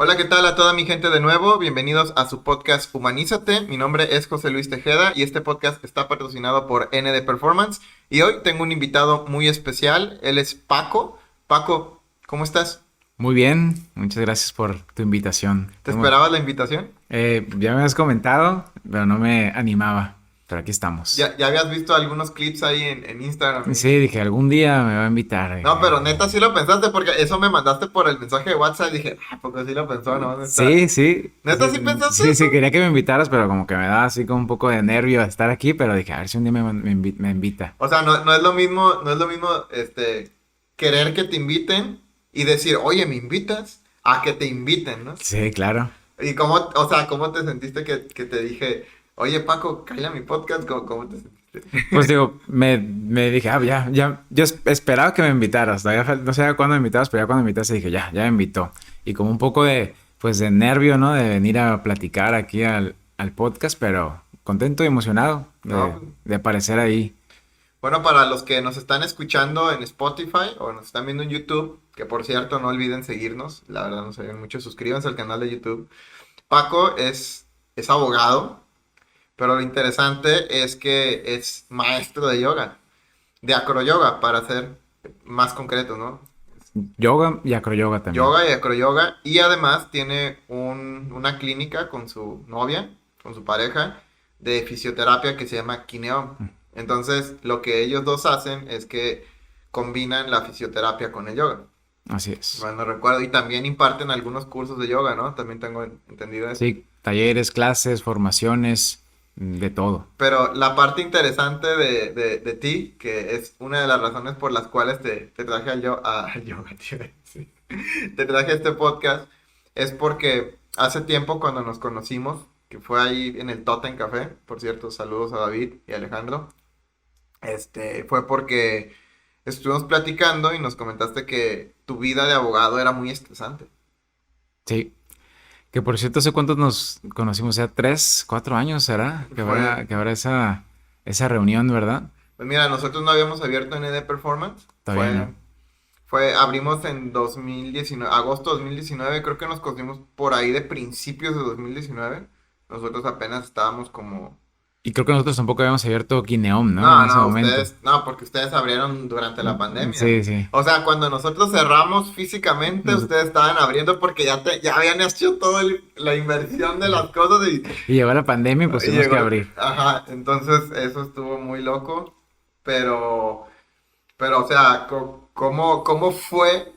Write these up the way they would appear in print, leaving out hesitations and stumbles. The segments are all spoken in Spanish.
Hola, ¿qué tal a toda mi gente de nuevo? Bienvenidos a su podcast Humanízate. Mi nombre es José Luis Tejeda y este podcast está patrocinado por ND Performance. Y hoy tengo un invitado muy especial. Él es Paco. Paco, ¿cómo estás? Muy bien, muchas gracias por tu invitación. ¿Te esperabas la invitación? Ya me has comentado, pero no me animaba, pero aquí estamos. Ya habías visto algunos clips ahí en Instagram. Sí, dije, algún día me va a invitar. No, Dije, pero neta sí lo pensaste porque eso me mandaste por el mensaje de WhatsApp. Dije, porque sí lo pensó, ¿no? ¿Dónde está? sí, sí, ¿Neta sí pensaste sí, sí, eso? quería que me invitaras, pero como que me daba así como un poco de nervio estar aquí, pero dije, a ver si un día me invita. O sea, no es lo mismo, querer que te inviten y decir, oye, ¿me invitas? A que te inviten, ¿no? Sí, claro. Y cómo, o sea, ¿cómo te sentiste que te dije, oye, Paco, cállate a mi podcast? ¿Cómo te sentiste? Pues digo, me dije, yo esperaba que me invitaras, no sé cuándo me invitabas, pero ya cuando me invitaste dije, ya me invitó. Y como un poco de nervio, ¿no? De venir a platicar aquí al podcast, pero contento y emocionado No, de aparecer ahí. bueno, para los que nos están escuchando en Spotify o nos están viendo en YouTube, que por cierto no olviden seguirnos, la verdad nos ayudan mucho, suscríbanse al canal de YouTube. Paco es abogado, pero lo interesante es que es maestro de yoga. De acroyoga, para ser más concreto, ¿no? Yoga y acroyoga también. Yoga y acroyoga. Y además tiene una clínica con su novia, con su pareja, de fisioterapia que se llama Kineom. Entonces, lo que ellos dos hacen es que combinan la fisioterapia con el yoga. Así es. Bueno, recuerdo. Y también imparten algunos cursos de yoga, ¿no? También tengo entendido eso. Sí, talleres, clases, formaciones, de todo. Pero la parte interesante de ti, que es una de las razones por las cuales te traje al yoga, tío, sí. Te traje este podcast, es porque hace tiempo cuando nos conocimos, que fue ahí en el Totem Café, por cierto, saludos a David y Alejandro, fue porque estuvimos platicando y nos comentaste que tu vida de abogado era muy estresante. Sí. Que por cierto, ¿hace cuántos nos conocimos? Ya 3, 4 años, ¿será? Fue, Que habrá esa reunión, ¿verdad? pues mira, nosotros no habíamos abierto ND Performance, Todavía no. abrimos en 2019, agosto 2019, creo que nos conocimos por ahí de principios de 2019. Nosotros apenas estábamos como... Y creo que nosotros tampoco habíamos abierto Kineom, ¿no? En No, ese no, momento. ustedes, no, porque ustedes abrieron durante la pandemia. Sí, sí. O sea, cuando nosotros cerramos físicamente, Nos- ustedes estaban abriendo porque ya habían hecho toda la inversión de las cosas Y llegó la pandemia y pues y tuvimos que llegó, abrir. ajá, entonces eso estuvo muy loco, pero, o sea, ¿cómo fue?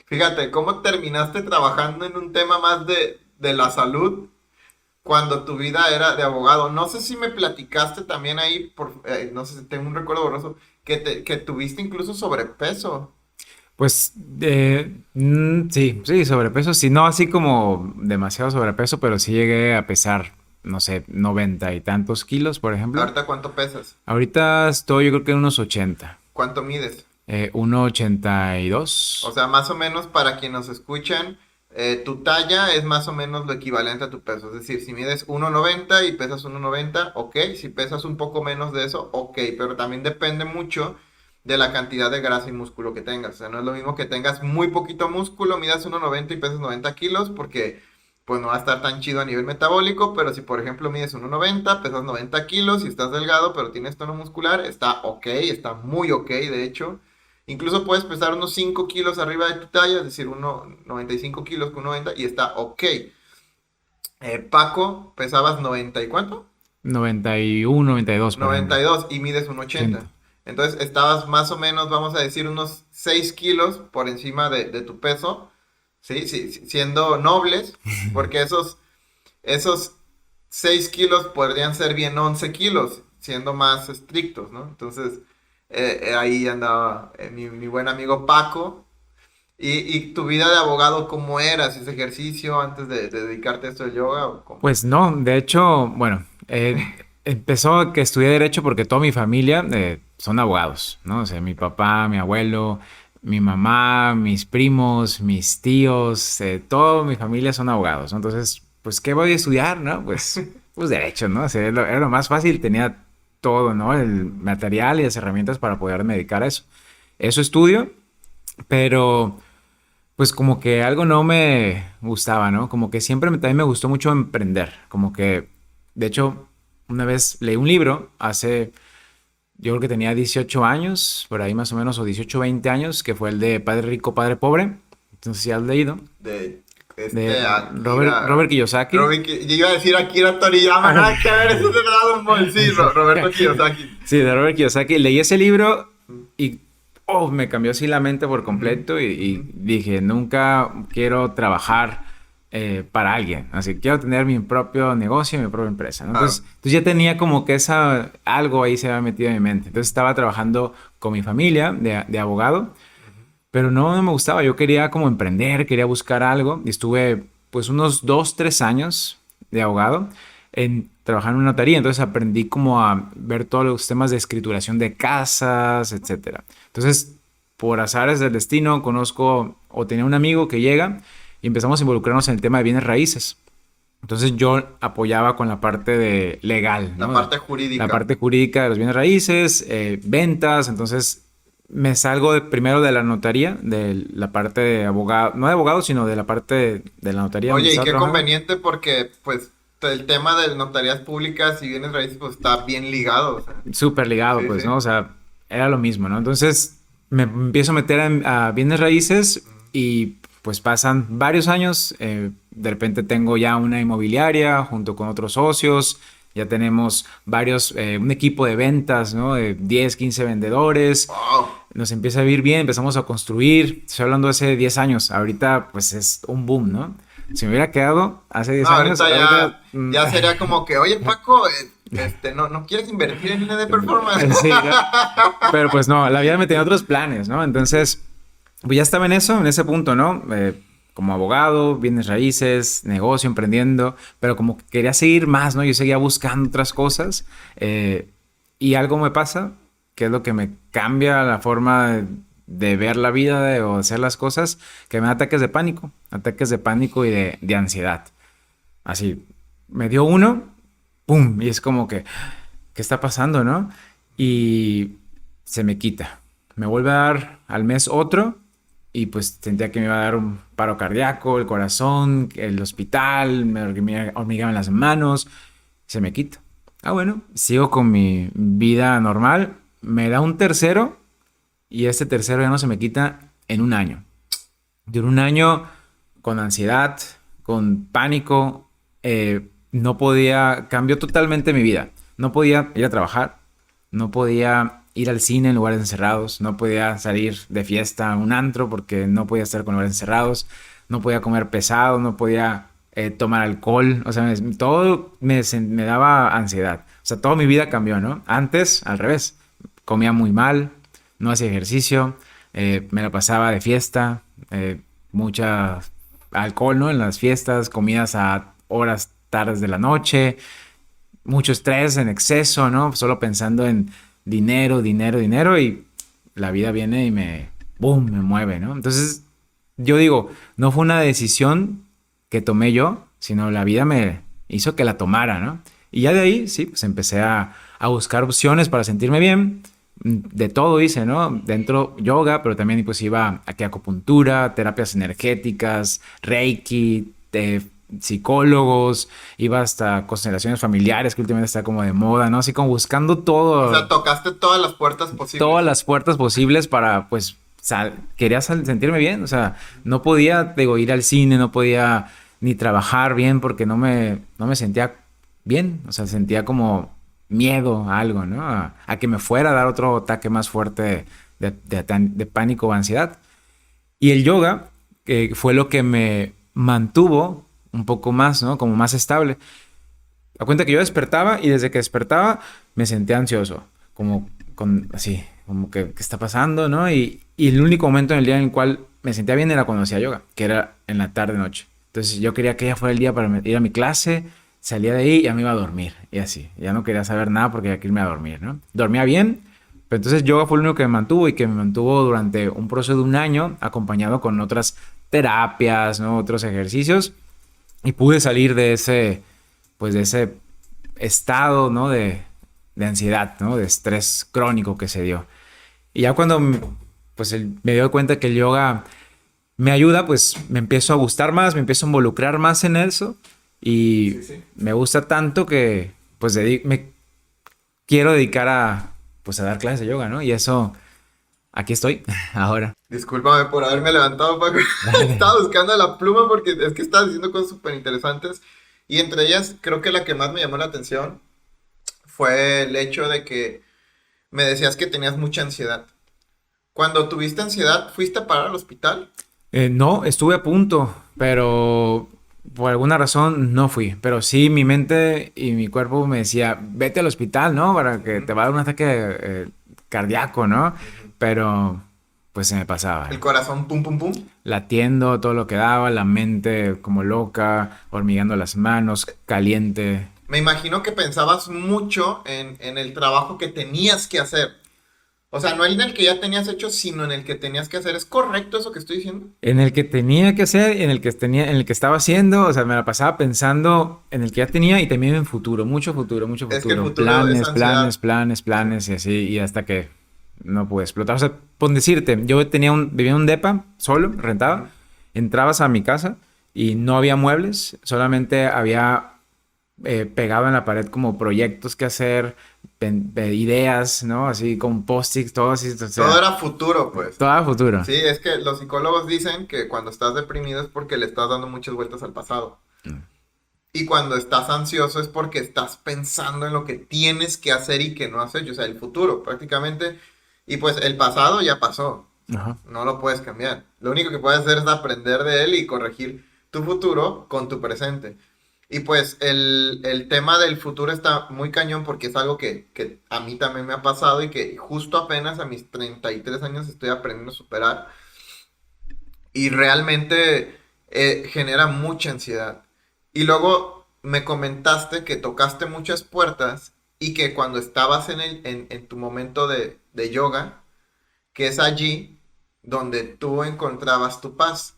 Fíjate, ¿cómo terminaste trabajando en un tema más de la salud cuando tu vida era de abogado? No sé si me platicaste también ahí, no sé si tengo un recuerdo borroso, que tuviste incluso sobrepeso. Pues sí, sí, sobrepeso. Sí, no así como demasiado sobrepeso, pero sí llegué a pesar, no sé, 90 y tantos kilos, por ejemplo. ¿Ahorita cuánto pesas? Ahorita estoy, yo creo que en unos 80. ¿Cuánto mides? 1,82. O sea, más o menos para quienes nos escuchan, tu talla es más o menos lo equivalente a tu peso. Es decir, si mides 1,90 y pesas 1,90, ok. Si pesas un poco menos de eso, ok. Pero también depende mucho de la cantidad de grasa y músculo que tengas. O sea, no es lo mismo que tengas muy poquito músculo, midas 1,90 y pesas 90 kilos, porque pues no va a estar tan chido a nivel metabólico. Pero si, por ejemplo, mides 1,90, pesas 90 kilos y estás delgado, pero tienes tono muscular, está ok, está muy ok, de hecho. Incluso puedes pesar unos 5 kilos arriba de tu talla, es decir, 95 kilos con 90 y está ok. Paco, pesabas 90 y cuánto? 91, 92, por noventa ejemplo. y dos y mides un 80. 80. Entonces estabas más o menos, vamos a decir, unos 6 kilos por encima de tu peso, ¿sí? Sí, siendo nobles, porque esos 6 kilos podrían ser bien 11 kilos, siendo más estrictos, ¿no? Entonces, ahí andaba mi buen amigo Paco. Y tu vida de abogado, ¿cómo era? ¿Hacías ejercicio antes de dedicarte a esto del yoga o cómo? Pues no, de hecho, bueno, empezó que estudié Derecho porque toda mi familia son abogados, ¿no? O sea, mi papá, mi abuelo, mi mamá, mis primos, mis tíos, toda mi familia son abogados, ¿no? Entonces, pues, ¿qué voy a estudiar, no? Pues Derecho, ¿no? O sea, era lo más fácil, tenía todo, ¿no? El material y las herramientas para poderme dedicar a eso. Eso estudio, pero Pues como que algo no me gustaba, ¿no? Como que siempre también me gustó mucho emprender. Como que, de hecho, una vez leí un libro hace, yo creo que tenía 18 años, por ahí más o menos, o 18 20 años, que fue el de Padre Rico, Padre Pobre. Entonces, si has leído, De de Akira. Robert Kiyosaki. Yo iba a decir Akira Toriyama, nada que ver, eso es de Dragon Ball. Sí, Roberto Kiyosaki. Sí, de Robert Kiyosaki. Leí ese libro y me cambió así la mente por completo y dije, nunca quiero trabajar para alguien. Así que quiero tener mi propio negocio, mi propia empresa, ¿no? Claro. Entonces ya tenía como que algo ahí se había metido en mi mente. Entonces estaba trabajando con mi familia de abogado, pero no me gustaba. Yo quería como emprender, quería buscar algo y estuve pues unos 2, 3 años de abogado trabajando en una notaría. Entonces aprendí como a ver todos los temas de escrituración de casas, etcétera. Entonces, por azares del destino, conozco o tenía un amigo que llega y empezamos a involucrarnos en el tema de bienes raíces. Entonces yo apoyaba con la parte de legal, La ¿no? parte La jurídica. parte jurídica de los bienes raíces, ventas. Entonces me salgo primero de la notaría, de la parte de abogado, no de abogado, sino de la parte de la notaría donde Oye, y estaba qué trabajando. conveniente porque, pues, el tema de notarías públicas y bienes raíces, pues, está bien ligado, o sea. Súper ligado, Sí, pues, sí. ¿no? O sea, era lo mismo, ¿no? Entonces me empiezo a meter a bienes raíces y pues pasan varios años. De repente tengo ya una inmobiliaria junto con otros socios. Ya tenemos un equipo de ventas, ¿no? De 10 15 vendedores. Wow. Nos empieza a ir bien, empezamos a construir. Estoy hablando de hace 10 años. Ahorita, pues es un boom, ¿no? Si me hubiera quedado hace No, 10 años, ahorita ahorita. ya sería como que, oye, Paco, no quieres invertir en línea de performance. Sí, pero pues no, la vida me tenía otros planes, ¿no? Entonces, pues ya estaba en eso, en ese punto, ¿no? Como abogado, bienes raíces, negocio, emprendiendo, pero como que quería seguir más, ¿no? Yo seguía buscando otras cosas y algo me pasa, que es lo que me cambia la forma de ver la vida o hacer las cosas, que me da ataques de pánico y de ansiedad. Así, me dio uno, ¡pum! Y es como que, ¿qué está pasando, no? Y se me quita. Me vuelve a dar al mes otro y pues sentía que me iba a dar un paro cardíaco, el corazón, el hospital, me hormigaban las manos, se me quita. Ah, bueno, sigo con mi vida normal, me da un tercero y este tercero ya no se me quita en un año. Duró un año con ansiedad, con pánico, no podía, cambió totalmente mi vida. No podía ir a trabajar, no podía ir al cine en lugares encerrados, no podía salir de fiesta a un antro porque no podía estar con lugares encerrados, no podía comer pesado, no podía tomar alcohol, o sea, todo me daba ansiedad. O sea, toda mi vida cambió, ¿no? Antes, al revés, comía muy mal, no hacía ejercicio, me la pasaba de fiesta, mucha alcohol, ¿no? En las fiestas, comidas a horas tardes de la noche, mucho estrés en exceso, ¿no? Solo pensando en dinero, dinero, dinero y la vida viene y boom, me mueve, ¿no? Entonces, yo digo, no fue una decisión que tomé yo, sino la vida me hizo que la tomara, ¿no? Y ya de ahí, sí, pues empecé a buscar opciones para sentirme bien. De todo hice, ¿no? Dentro yoga, pero también pues iba a que acupuntura, terapias energéticas, reiki, psicólogos, iba hasta constelaciones familiares que últimamente está como de moda, ¿no? Así como buscando O sea, todo, tocaste todas las puertas posibles. todas las puertas posibles para pues quería sentirme bien, o sea, no podía, digo, ir al cine, no podía ni trabajar bien porque no me sentía bien, o sea, sentía como miedo a algo, ¿no? A que me fuera a dar otro ataque más fuerte de pánico o ansiedad. Y el yoga, que fue lo que me mantuvo un poco más, ¿no? Como más estable. A cuenta que yo despertaba y desde que despertaba me sentía ansioso, como así, como que ¿qué está pasando, no? Y el único momento en el día en el cual me sentía bien era cuando hacía yoga, que era en la tarde noche. Entonces yo quería que ya fuera el día para ir a mi clase, salía de ahí y ya me iba a dormir y así. Ya no quería saber nada porque ya que irme a dormir, ¿no? Dormía bien, pero entonces yoga fue lo único que me mantuvo y que me mantuvo durante un proceso de un año acompañado con otras terapias, ¿no? Otros ejercicios y pude salir de ese estado, ¿no? De ansiedad, ¿no? De estrés crónico que se dio. Y ya cuando, pues, me dio cuenta que el yoga me ayuda, pues me empiezo a gustar más, me empiezo a involucrar más en eso y Sí, sí. me gusta tanto que pues me quiero dedicar pues a dar clases de yoga, ¿no? Y eso, aquí estoy ahora. Discúlpame por haberme levantado, Paco. Dale. Estaba buscando la pluma porque es que estás diciendo cosas súper interesantes. Y entre ellas, creo que la que más me llamó la atención fue el hecho de que me decías que tenías mucha ansiedad. Cuando tuviste ansiedad, ¿fuiste a parar al hospital? No, estuve a punto, pero por alguna razón no fui. Pero sí, mi mente y mi cuerpo me decía, vete al hospital, ¿no? Para que Ujú, te va a dar un ataque cardíaco, ¿no? ujú. Pero pues se me El pasaba. corazón, pum, pum, pum. Latiendo todo lo que daba, la mente como loca, hormigueando las manos, caliente. Me imagino que pensabas mucho en el trabajo que tenías que hacer. O sea, no en el que ya tenías hecho, sino en el que tenías que hacer. ¿Es correcto eso que estoy diciendo? En el que tenía que hacer, en el que tenía, en el que estaba haciendo, o sea, me la pasaba pensando en el que ya tenía y también en futuro, mucho futuro, mucho Es que el futuro. futuro es Planes, planes, ansiedad. planes, Sí. planes y así, y hasta que no pude explotar. O sea, por decirte, vivía en un depa, solo, rentaba, Ujú. entrabas a mi casa y no había muebles, solamente había pegado en la pared como proyectos que hacer, ideas, ¿no? Así con post-its, todo así, o Todo sea, era futuro, pues. todo a futuro. Sí, es que los psicólogos dicen que cuando estás deprimido es porque le estás dando muchas vueltas al pasado. Y cuando estás ansioso es porque estás pensando en lo que tienes que hacer y que no has hecho, o sea, el futuro prácticamente. Y pues el pasado ya pasó, o sea, Ajá. no lo puedes cambiar. Lo único que puedes hacer es aprender de él y corregir tu futuro con tu presente. Y pues el tema del futuro está muy cañón porque es algo que a mí también me ha pasado y que justo apenas a mis 33 años estoy aprendiendo a superar. Y realmente genera mucha ansiedad. Y luego me comentaste que tocaste muchas puertas y que cuando estabas en tu momento de yoga, que es allí donde tú encontrabas tu paz.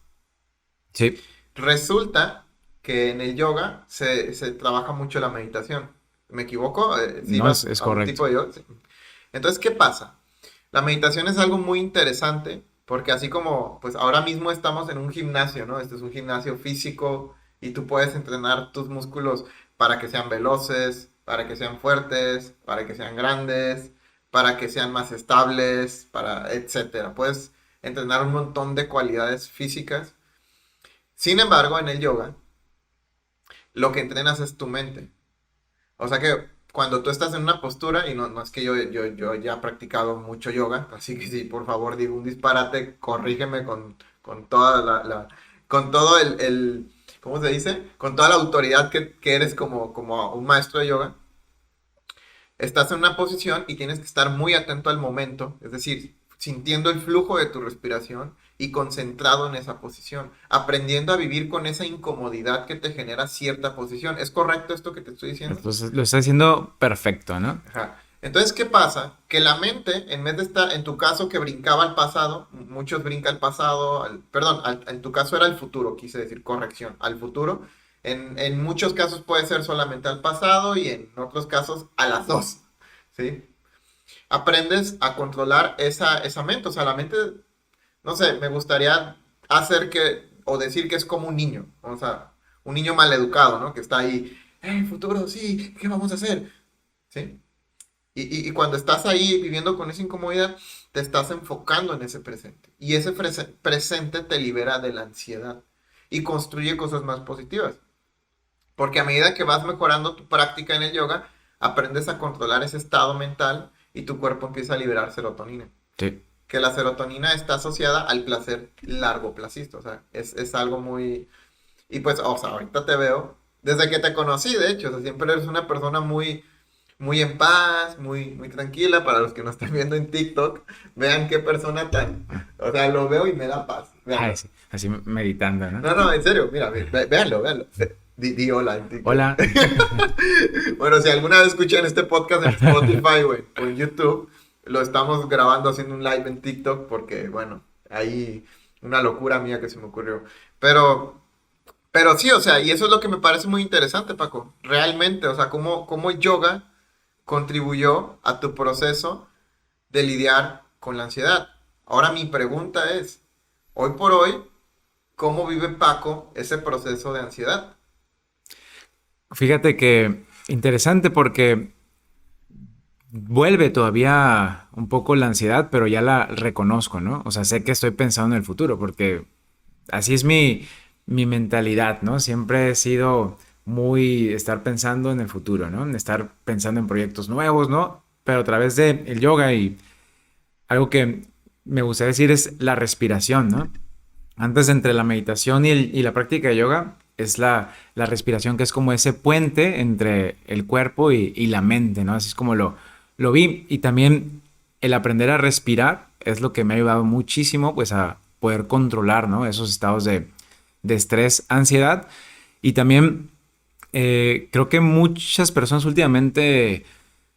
Sí, Resulta que en el yoga se trabaja mucho la meditación. ¿Me equivoco? ¿Si no, vas es a un correcto. tipo de yoga? Sí. Entonces, ¿qué pasa? La meditación es algo muy interesante porque así como, pues ahora mismo estamos en un gimnasio, ¿no? Este es un gimnasio físico y tú puedes entrenar tus músculos para que sean veloces, para que sean fuertes, para que sean grandes, para que sean más estables, para etcétera. Puedes entrenar un montón de cualidades físicas. Sin embargo, en el yoga, lo que entrenas es tu mente. O sea que cuando tú estás en una postura, y no es que yo ya he practicado mucho yoga, así que si por favor digo un disparate, corrígeme con toda con todo ¿cómo se dice? Con toda la autoridad que eres como un maestro de yoga. Estás en una posición y tienes que estar muy atento al momento, es decir, sintiendo el flujo de tu respiración y concentrado en esa posición, aprendiendo a vivir con esa incomodidad que te genera cierta posición. ¿Es correcto esto que te estoy diciendo? Entonces lo está haciendo perfecto, ¿no? Ajá. Entonces, ¿qué pasa? Que la mente, en vez de estar, en tu caso, que brincaba al pasado, muchos brincan al pasado, perdón, en tu caso era el futuro, quise decir corrección, al futuro. En muchos casos puede ser solamente al pasado y en otros casos a las dos, ¿sí? Aprendes a controlar esa mente, o sea, la mente, no sé, me gustaría hacer que, o decir que es como un niño, o sea, un niño maleducado, ¿no? Que está ahí, futuro, sí, ¿qué vamos a hacer? ¿Sí? Y cuando estás ahí viviendo con esa incomodidad, te estás enfocando en ese presente. Y ese presente te libera de la ansiedad y construye cosas más positivas. Porque a medida que vas mejorando tu práctica en el yoga, aprendes a controlar ese estado mental y tu cuerpo empieza a liberar serotonina. Sí. Que la serotonina está asociada al placer largoplacista. O sea, es algo muy... Y pues, o sea, ahorita te veo, desde que te conocí, de hecho, o sea, siempre eres una persona muy en paz, muy tranquila. Para los que nos están viendo en TikTok, vean qué persona tan, o sea, lo veo y me da paz. Ay, Véanlo. sí, así meditando, ¿no? No, no, en serio, mira, véanlo, véanlo. Di hola en TikTok. Hola. Bueno, si alguna vez escuchan este podcast en Spotify o en YouTube, lo estamos grabando haciendo un live en TikTok porque, bueno, ahí una locura mía que se me ocurrió. Pero pero sí, o sea, y eso es lo que me parece muy interesante, Paco. Realmente, o sea, cómo el yoga contribuyó a tu proceso de lidiar con la ansiedad. Ahora mi pregunta es, hoy por hoy, ¿Cómo vive Paco ese proceso de ansiedad? Fíjate que interesante porque vuelve todavía un poco la ansiedad, pero ya la reconozco, ¿no? O sea, sé que estoy pensando en el futuro porque así es mi mentalidad, ¿no? Siempre he sido muy estar pensando en el futuro, ¿no? Estar pensando en proyectos nuevos, ¿no? Pero a través del yoga y algo que me gustaría decir es la respiración, ¿no? Antes entre la meditación y la práctica de yoga es la respiración que es como ese puente entre el cuerpo y la mente, ¿no? Así es como lo vi. Y también el aprender a respirar es lo que me ha ayudado muchísimo pues a poder controlar, ¿no? Esos estados de estrés, ansiedad. Y también creo que muchas personas últimamente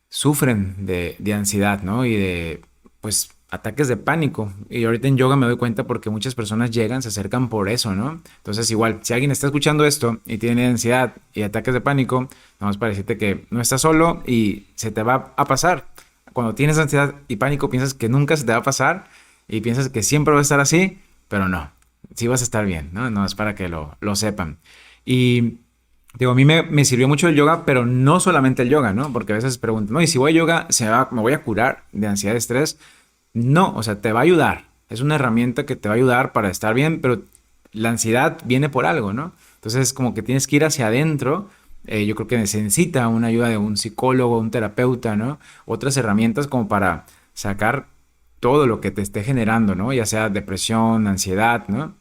sufren de ansiedad, ¿no? Y de, pues, ataques de pánico. Y ahorita en yoga me doy cuenta porque muchas personas llegan, se acercan por eso, ¿no? Entonces, igual, si alguien está escuchando esto y tiene ansiedad y ataques de pánico, vamos para decirte que no estás solo y se te va a pasar. Cuando tienes ansiedad y pánico, piensas que nunca se te va a pasar y piensas que siempre va a estar así, pero no, sí vas a estar bien, ¿no? No es para que lo sepan. Y digo, a mí me sirvió mucho el yoga, pero no solamente el yoga, ¿no? Porque a veces preguntan, no, y si voy a yoga, ¿me voy a curar de ansiedad y estrés? No, o sea, te va a ayudar. Es una herramienta que te va a ayudar para estar bien, pero la ansiedad viene por algo, ¿no? Entonces, como que tienes que ir hacia adentro. Yo creo que se necesita una ayuda de un psicólogo, un terapeuta, ¿no? Otras herramientas como para sacar todo lo que te esté generando, ¿no? Ya sea depresión, ansiedad, ¿no?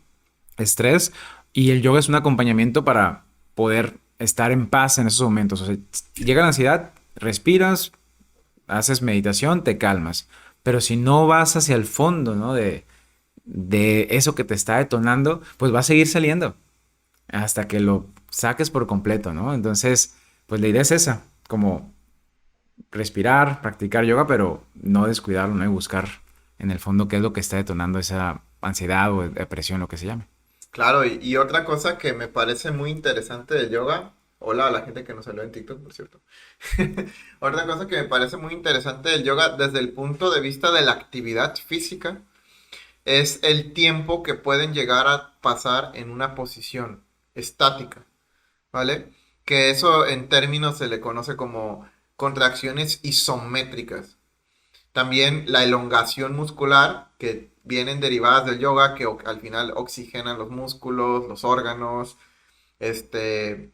Estrés. Y el yoga es un acompañamiento para poder estar en paz en esos momentos. O sea, llega la ansiedad, respiras, haces meditación, te calmas. Pero si no vas hacia el fondo, ¿no? De eso que te está detonando, pues va a seguir saliendo hasta que lo saques por completo, ¿no? Entonces, pues la idea es esa, como respirar, practicar yoga, pero no descuidarlo, ¿no? Y buscar en el fondo qué es lo que está detonando esa ansiedad o depresión, lo que se llame. Claro, y otra cosa que me parece muy interesante del yoga, hola a la gente que nos salió en TikTok, por cierto. Otra cosa que me parece muy interesante del yoga desde el punto de vista de la actividad física es el tiempo que pueden llegar a pasar en una posición estática, ¿vale? Que eso en términos se le conoce como contracciones isométricas. También la elongación muscular, que vienen derivadas del yoga, que al final oxigenan los músculos, los órganos. Este,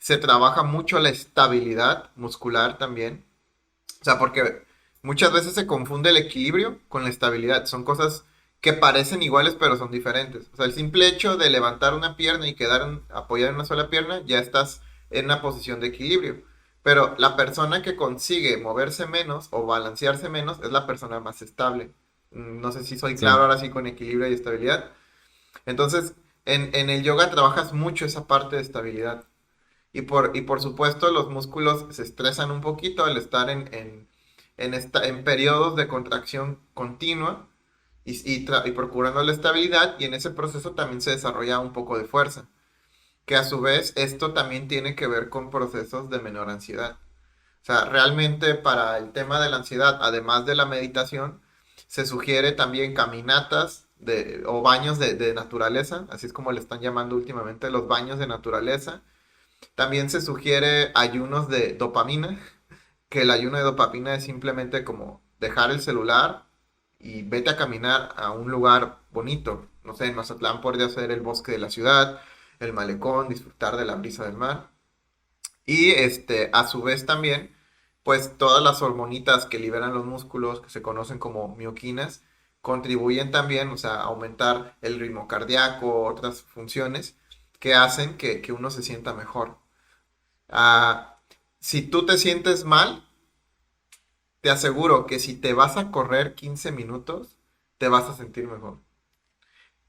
Se trabaja mucho la estabilidad muscular también. O sea, porque muchas veces se confunde el equilibrio con la estabilidad. Son cosas que parecen iguales, pero son diferentes. O sea, el simple hecho de levantar una pierna y quedar apoyado en una sola pierna, ya estás en una posición de equilibrio. Pero la persona que consigue moverse menos o balancearse menos es la persona más estable. No sé si soy claro Sí. ahora sí con equilibrio y estabilidad. Entonces, en el yoga trabajas mucho esa parte de estabilidad. Y por supuesto, los músculos se estresan un poquito al estar en periodos de contracción continua y procurando la estabilidad. Y en ese proceso también se desarrolla un poco de fuerza. Que a su vez, esto también tiene que ver con procesos de menor ansiedad. O sea, realmente para el tema de la ansiedad, además de la meditación, se sugiere también caminatas o baños de naturaleza, así es como le están llamando últimamente los baños de naturaleza. También se sugiere ayunos de dopamina, que el ayuno de dopamina es simplemente como dejar el celular y vete a caminar a un lugar bonito. No sé, en Mazatlán podría ser el bosque de la ciudad, el malecón, disfrutar de la brisa del mar. Y a su vez también, pues todas las hormonitas que liberan los músculos, que se conocen como mioquinas, contribuyen también, o sea, a aumentar el ritmo cardíaco, otras funciones que hacen que uno se sienta mejor. Ah, si tú te sientes mal, te aseguro que si te vas a correr 15 minutos, te vas a sentir mejor.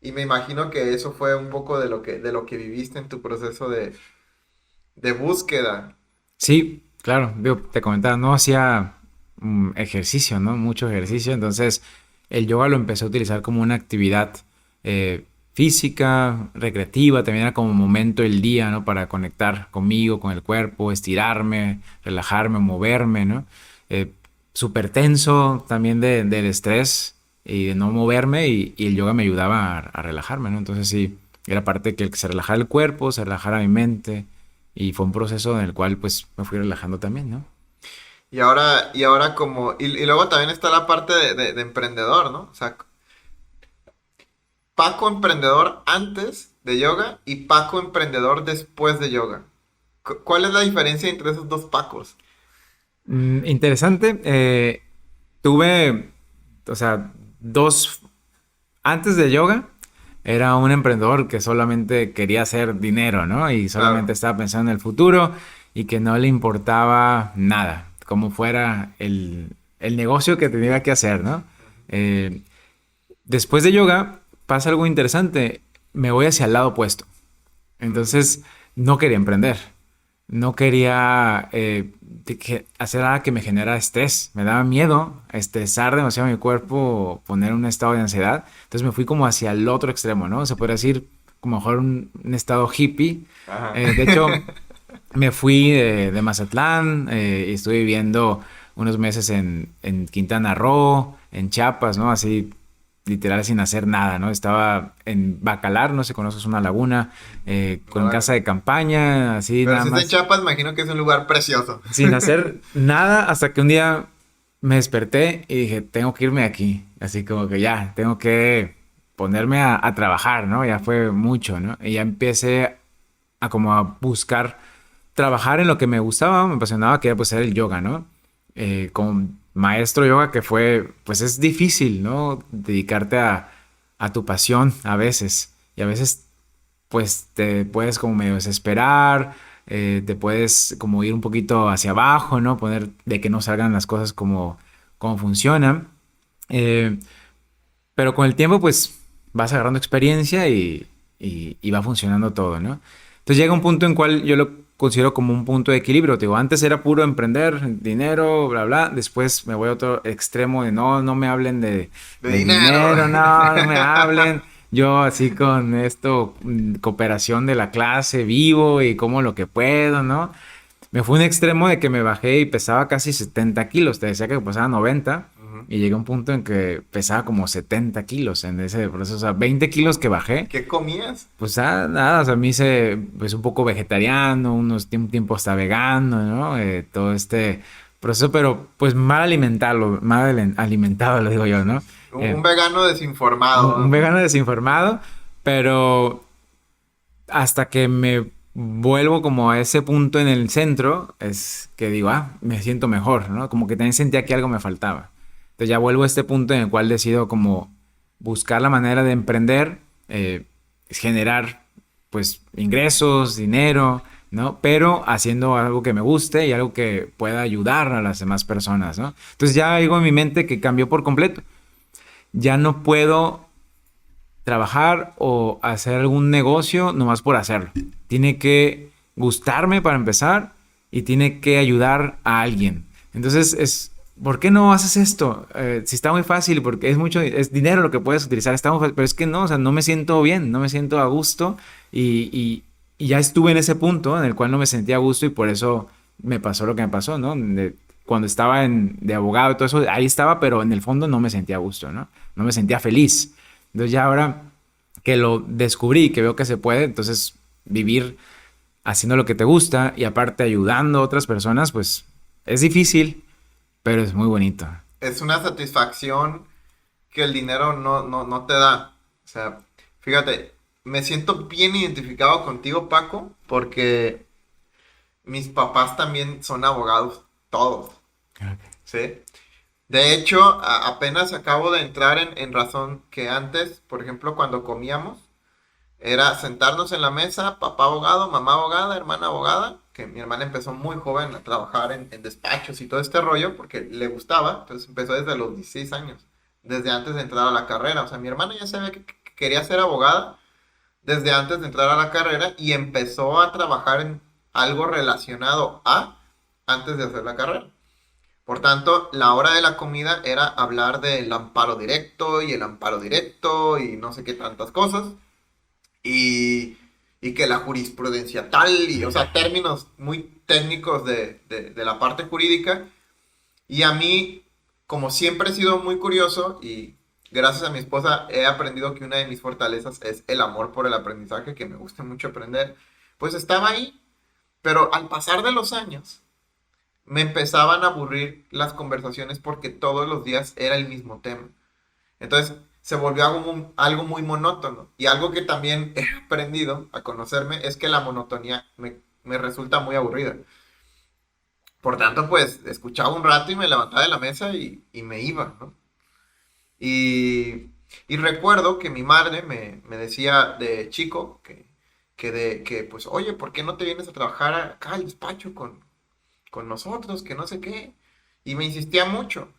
Y me imagino que eso fue un poco de lo que viviste en tu proceso de búsqueda. Sí, claro, digo, te comentaba, no hacía ejercicio, ¿no? Mucho ejercicio, entonces el yoga lo empecé a utilizar como una actividad física, recreativa, también era como momento del día, ¿no? Para conectar conmigo, con el cuerpo, estirarme, relajarme, moverme, ¿no? Súper tenso también del estrés y de no moverme y el yoga me ayudaba a relajarme, ¿no? Entonces sí, Era parte de que se relajara el cuerpo, se relajara mi mente. Y fue un proceso en el cual pues me fui relajando también, ¿no? Y ahora y luego también está la parte de emprendedor, ¿no? O sea, Paco emprendedor antes de yoga y Paco emprendedor después de yoga. ¿Cuál es la diferencia entre esos dos Pacos? Interesante. Tuve, o sea, dos... Antes de yoga, era un emprendedor que solamente quería hacer dinero, ¿no? Y solamente Claro. estaba pensando en el futuro y que no le importaba nada, como fuera el negocio que tenía que hacer, ¿no? Eh, Después de yoga pasa algo interesante. Me voy hacia el lado opuesto. Entonces, no quería emprender. No quería hacer nada que me generara estrés. Me daba miedo estresar demasiado mi cuerpo, poner un estado de ansiedad. Entonces me fui como hacia el otro extremo, ¿no? Se podría decir como mejor un estado hippie. Ajá. De hecho, me fui de Mazatlán y estuve viviendo unos meses en Quintana Roo, en Chiapas, ¿no? Así literal sin hacer nada, ¿no? Estaba en Bacalar, no sé si conoces una laguna, con Órale. casa de campaña, así Pero nada si es en más, Chiapas, imagino que es un lugar precioso. sin hacer nada, hasta que un día me desperté y dije, tengo que irme de aquí, así como que ya, tengo que ponerme a trabajar, ¿no? Ya fue mucho, ¿no? Y ya empecé a como a buscar trabajar en lo que me gustaba, me apasionaba, que era pues ser el yoga, ¿no? Como maestro yoga que fue, pues es difícil, ¿no? Dedicarte a tu pasión a veces. Y a veces pues te puedes como medio desesperar, te puedes como ir un poquito hacia abajo, ¿no? Poner de que no salgan las cosas como funcionan. Eh, pero con el tiempo, pues vas agarrando experiencia y va funcionando todo, ¿no? Entonces llega un punto en cual yo lo considero como un punto de equilibrio. Te digo, antes era puro emprender, dinero, bla, bla. Después me voy a otro extremo de no, no me hablen De de dinero. dinero, no, no me hablen. Yo así con esto, cooperación de la clase, vivo y como lo que puedo, ¿no? Me fue un extremo de que me bajé y pesaba casi 70 kilos. Te decía que pesaba 90 Ujú. y llegué a un punto en que pesaba como 70 kilos en ese proceso. O sea, 20 kilos que bajé. ¿Qué comías? Pues nada, o sea, me hice pues un poco vegetariano, un tiempo hasta vegano, ¿no? Todo este proceso, pero pues mal alimentado, lo digo yo, ¿no? Un Eh, vegano un desinformado. vegano desinformado, pero hasta que me vuelvo como a ese punto en el centro, es que digo, me siento mejor, ¿no? Como que también sentía que algo me faltaba. Entonces ya vuelvo a este punto en el cual decido como buscar la manera de emprender, generar pues ingresos, dinero, ¿no? Pero haciendo algo que me guste y algo que pueda ayudar a las demás personas, ¿no? Entonces ya algo en mi mente que cambió por completo. Ya no puedo trabajar o hacer algún negocio nomás por hacerlo. Tiene que gustarme para empezar y tiene que ayudar a alguien. Entonces ¿por qué no haces esto? Si está muy fácil, porque es dinero lo que puedes utilizar, está muy fácil, pero es que no, o sea, no me siento bien, no me siento a gusto y ya estuve en ese punto en el cual no me sentía a gusto y por eso me pasó lo que me pasó, ¿no? Cuando estaba de abogado y todo eso, ahí estaba, pero en el fondo no me sentía a gusto, ¿no? No me sentía feliz. Entonces ya ahora que lo descubrí, que veo que se puede, entonces vivir haciendo lo que te gusta y aparte ayudando a otras personas, pues es difícil, pero es muy bonito. Es una satisfacción que el dinero no te da. O sea, fíjate, me siento bien identificado contigo, Paco, porque mis papás también son abogados, todos, ¿sí? De hecho, apenas acabo de entrar en razón que antes, por ejemplo, cuando comíamos, era sentarnos en la mesa, papá abogado, mamá abogada, hermana abogada, que mi hermana empezó muy joven a trabajar en despachos y todo este rollo porque le gustaba, entonces empezó desde los 16 años, desde antes de entrar a la carrera. O sea, mi hermana ya sabía que quería ser abogada desde antes de entrar a la carrera y empezó a trabajar en algo relacionado a antes de hacer la carrera. Por tanto, la hora de la comida era hablar del amparo directo y el amparo directo y no sé qué tantas cosas y, y que la jurisprudencia tal, y, o sea, términos muy técnicos de la parte jurídica. Y a mí, como siempre he sido muy curioso y gracias a mi esposa he aprendido que una de mis fortalezas es el amor por el aprendizaje, que me gusta mucho aprender. Pues estaba ahí, pero al pasar de los años me empezaban a aburrir las conversaciones porque todos los días era el mismo tema. Entonces se volvió algo muy monótono. Y algo que también he aprendido a conocerme es que la monotonía me resulta muy aburrida. Por tanto, pues escuchaba un rato y me levantaba de la mesa y me iba, ¿no? Y, y recuerdo que mi madre me decía de chico que, pues, oye, ¿por qué no te vienes a trabajar acá al despacho con nosotros? Que no sé qué. Y me insistía mucho.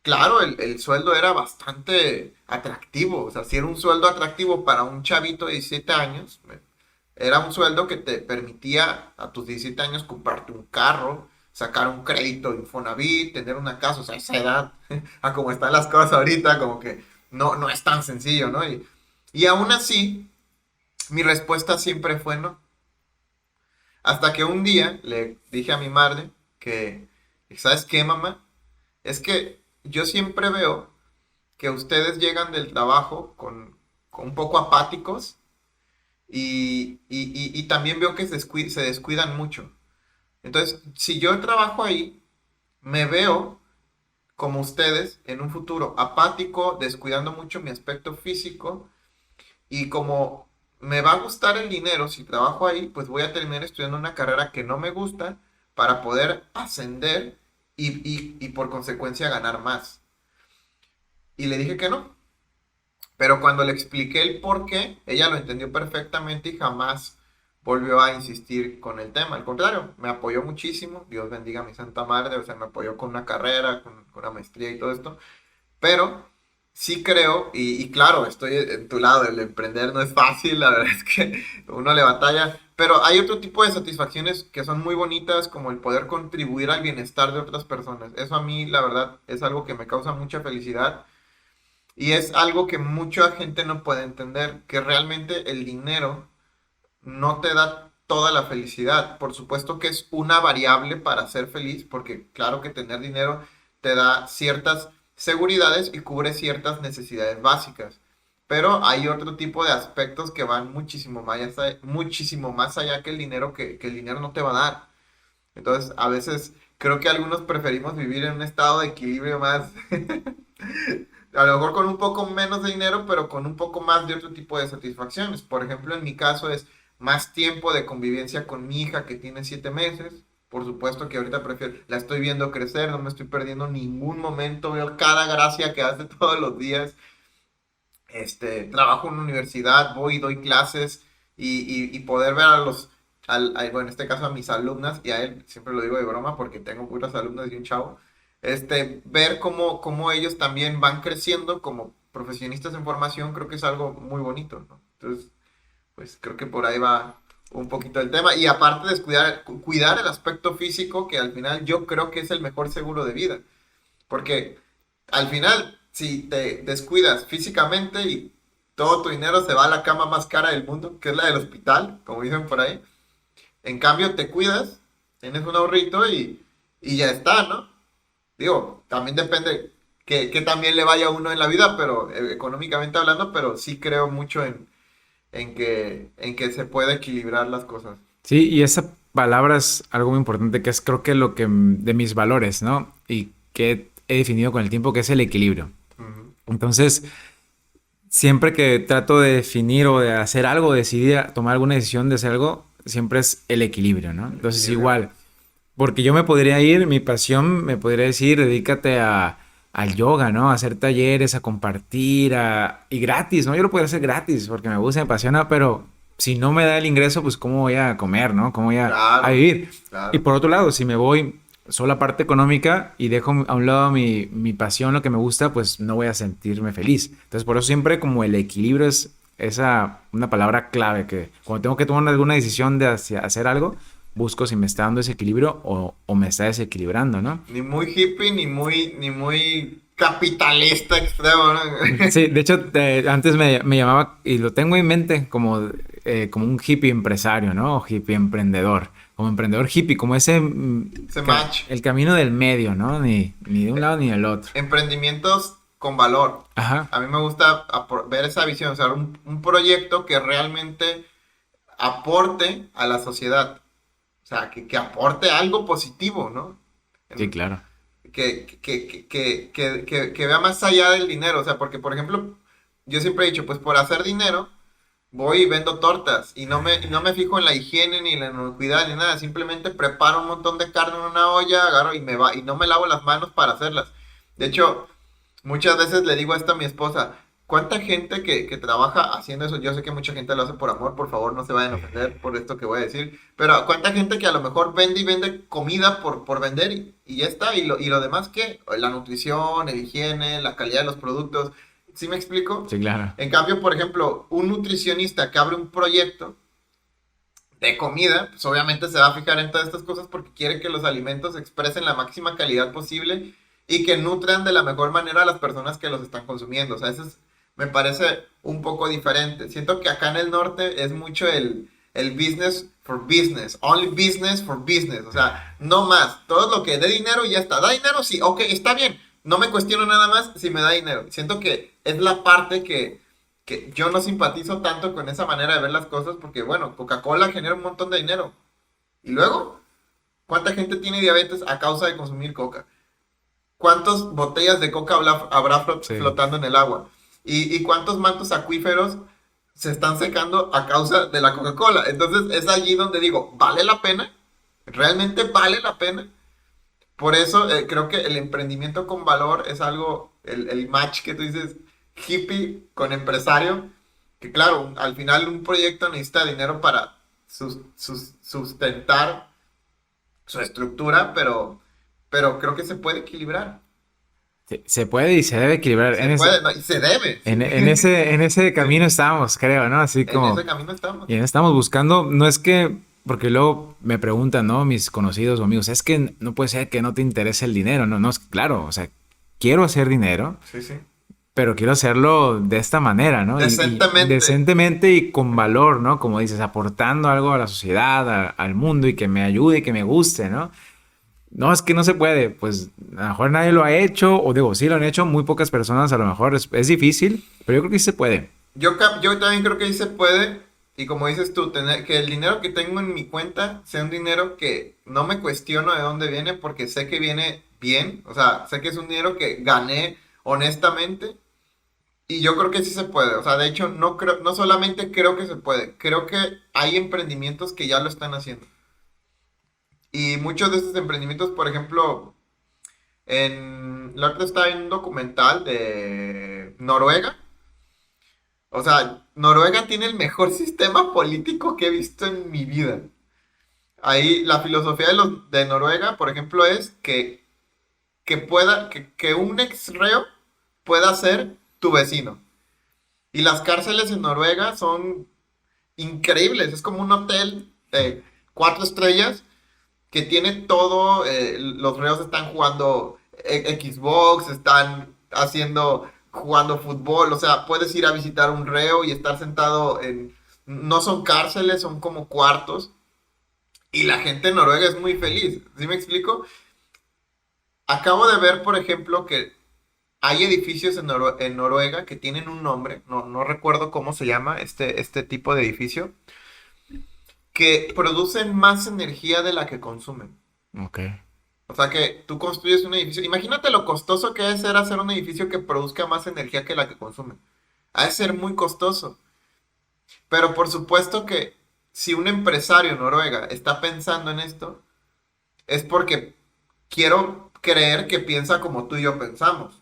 Claro, el sueldo era bastante atractivo. O sea, si era un sueldo atractivo para un chavito de 17 años, era un sueldo que te permitía a tus 17 años comprarte un carro, sacar un crédito Infonavit, tener una casa. O sea, esa edad, a como están las cosas ahorita, como que no es tan sencillo, ¿no? Y aún así, mi respuesta siempre fue no. Hasta que un día le dije a mi madre que, ¿sabes qué, mamá? Es que yo siempre veo que ustedes llegan del trabajo con un poco apáticos y también veo que se descuidan mucho. Entonces, si yo trabajo ahí, me veo como ustedes en un futuro apático, descuidando mucho mi aspecto físico y como me va a gustar el dinero si trabajo ahí, pues voy a terminar estudiando una carrera que no me gusta para poder ascender y por consecuencia ganar más. Y le dije que no. Pero cuando le expliqué el por qué, ella lo entendió perfectamente y jamás volvió a insistir con el tema. Al contrario, me apoyó muchísimo. Dios bendiga a mi santa madre. O sea, me apoyó con una carrera, con una maestría y todo esto. Pero sí creo, y claro, estoy en tu lado. El emprender no es fácil. La verdad es que uno le batalla. Pero hay otro tipo de satisfacciones que son muy bonitas, como el poder contribuir al bienestar de otras personas. Eso a mí, la verdad, es algo que me causa mucha felicidad. Y es algo que mucha gente no puede entender, que realmente el dinero no te da toda la felicidad. Por supuesto que es una variable para ser feliz, porque claro que tener dinero te da ciertas seguridades y cubre ciertas necesidades básicas. Pero hay otro tipo de aspectos que van muchísimo más allá que el dinero que el dinero no te va a dar. Entonces, a veces creo que algunos preferimos vivir en un estado de equilibrio más, a lo mejor con un poco menos de dinero, pero con un poco más de otro tipo de satisfacciones. Por ejemplo, en mi caso es más tiempo de convivencia con mi hija que tiene 7 meses. Por supuesto que ahorita prefiero, la estoy viendo crecer, no me estoy perdiendo ningún momento, veo cada gracia que hace todos los días. Trabajo en una universidad, voy y doy clases y poder ver bueno, en este caso a mis alumnas y a él, siempre lo digo de broma porque tengo puras alumnas y un chavo, ver cómo ellos también van creciendo como profesionistas en formación, creo que es algo muy bonito, ¿no? Entonces, pues creo que por ahí va un poquito el tema. Y aparte de cuidar el aspecto físico, que al final yo creo que es el mejor seguro de vida. Porque al final, si te descuidas físicamente y todo tu dinero se va a la cama más cara del mundo, que es la del hospital, como dicen por ahí, en cambio te cuidas, tienes un ahorrito y ya está, ¿no? Digo, también depende que también le vaya a uno en la vida, pero económicamente hablando, pero sí creo mucho en que se puede equilibrar las cosas. Sí, y esa palabra es algo muy importante que es creo que lo que de mis valores, ¿no? Y que he definido con el tiempo que es el equilibrio. Ujú. Entonces, siempre que trato de definir o de hacer algo, decidir tomar alguna decisión de hacer algo, siempre es el equilibrio, ¿no? Entonces, Equilibrio. igual, porque yo me podría ir, mi pasión me podría decir, dedícate al yoga, ¿no? A hacer talleres, a compartir, y gratis, ¿no? Yo lo podría hacer gratis porque me gusta, me apasiona, pero si no me da el ingreso, pues ¿cómo voy a comer, ¿no? ¿Cómo voy a Claro, vivir? Y claro. por otro lado, si me voy solo la parte económica y dejo a un lado mi pasión, lo que me gusta, pues no voy a sentirme feliz. Entonces, por eso siempre como el equilibrio es una palabra clave que cuando tengo que tomar alguna decisión de hacer algo, busco si me está dando ese equilibrio o me está desequilibrando, ¿no? Ni muy hippie, ni muy capitalista extremo, ¿no? Sí, de hecho, antes me llamaba, y lo tengo en mente como un hippie empresario, ¿no? O hippie emprendedor. Como emprendedor hippie, como ese, Ese match. el camino del medio, ¿no? Ni de un lado ni del otro. Emprendimientos con valor. Ajá. A mí me gusta ver esa visión, o sea, un proyecto que realmente aporte a la sociedad. O sea, que aporte algo positivo, ¿no? Sí, claro. Que vea más allá del dinero. O sea, porque, por ejemplo, yo siempre he dicho, pues por hacer dinero, voy y vendo tortas. Y no me fijo en la higiene, ni en la inocuidad, ni nada. Simplemente preparo un montón de carne en una olla, agarro y no me lavo las manos para hacerlas. De hecho, muchas veces le digo esto a mi esposa, ¿cuánta gente que trabaja haciendo eso? Yo sé que mucha gente lo hace por amor, por favor no se vayan a ofender por esto que voy a decir, pero ¿cuánta gente que a lo mejor vende y vende comida por vender y ya está? ¿Y lo demás qué? La nutrición, el higiene, la calidad de los productos, ¿sí me explico? Sí, claro. En cambio, por ejemplo, un nutricionista que abre un proyecto de comida, pues obviamente se va a fijar en todas estas cosas porque quiere que los alimentos expresen la máxima calidad posible y que nutran de la mejor manera a las personas que los están consumiendo. O sea, me parece un poco diferente. Siento que acá en el norte es mucho el business for business, only business for business. O sea, no más. Todo lo que dé dinero y ya está. ¿Da dinero? Sí, ok, está bien. No me cuestiono nada más si me da dinero. Siento que es la parte que yo no simpatizo tanto con esa manera de ver las cosas porque, bueno, Coca-Cola genera un montón de dinero. Y luego, ¿cuánta gente tiene diabetes a causa de consumir coca? ¿Cuántas botellas de coca habrá Sí. flotando en el agua? ¿Y cuántos mantos acuíferos se están secando a causa de la Coca-Cola? Entonces es allí donde digo, ¿vale la pena? ¿Realmente vale la pena? Por eso creo que el emprendimiento con valor es algo, el match que tú dices, hippie con empresario, que claro, al final un proyecto necesita dinero para sustentar su estructura, pero creo que se puede equilibrar. Se puede y se debe equilibrar. Se puede, no, y se debe, sí. En ese Sí, camino estamos, creo, ¿no? Así en ese como, camino estamos. y estamos buscando, no es que, porque luego me preguntan, ¿no? Mis conocidos o amigos, es que no puede ser que no te interese el dinero, ¿no? No, es claro, o sea, quiero hacer dinero, Sí, sí. pero quiero hacerlo de esta manera, ¿no? Y Decentemente. decentemente y con valor, ¿no? Como dices, aportando algo a la sociedad, al mundo y que me ayude y que me guste, ¿no? No, es que no se puede, pues a lo mejor nadie lo ha hecho, o digo, sí lo han hecho muy pocas personas, a lo mejor es difícil, pero yo creo que sí se puede. Yo también creo que sí se puede, y como dices tú, que el dinero que tengo en mi cuenta sea un dinero que no me cuestiono de dónde viene porque sé que viene bien, o sea, sé que es un dinero que gané honestamente, y yo creo que sí se puede, o sea, de hecho, no solamente creo que se puede, creo que hay emprendimientos que ya lo están haciendo. Y muchos de esos emprendimientos, por ejemplo, la otra estaba en un documental de Noruega. O sea, Noruega tiene el mejor sistema político que he visto en mi vida. Ahí la filosofía de Noruega, por ejemplo, es que un ex reo pueda ser tu vecino. Y las cárceles en Noruega son increíbles. Es como un hotel de 4 estrellas que tiene todo. Los reos están jugando Xbox, están jugando fútbol. O sea, puedes ir a visitar un reo y estar sentado en. No son cárceles, son como cuartos. Y la gente en Noruega es muy feliz. ¿Sí me explico? Acabo de ver, por ejemplo, que hay edificios en Noruega que tienen un nombre. No recuerdo cómo se llama este tipo de edificio. Que producen más energía de la que consumen. Ok. O sea que tú construyes un edificio. Imagínate lo costoso que debe ser hacer un edificio que produzca más energía que la que consume. Ha de ser muy costoso. Pero por supuesto que si un empresario en Noruega está pensando en esto, es porque quiero creer que piensa como tú y yo pensamos.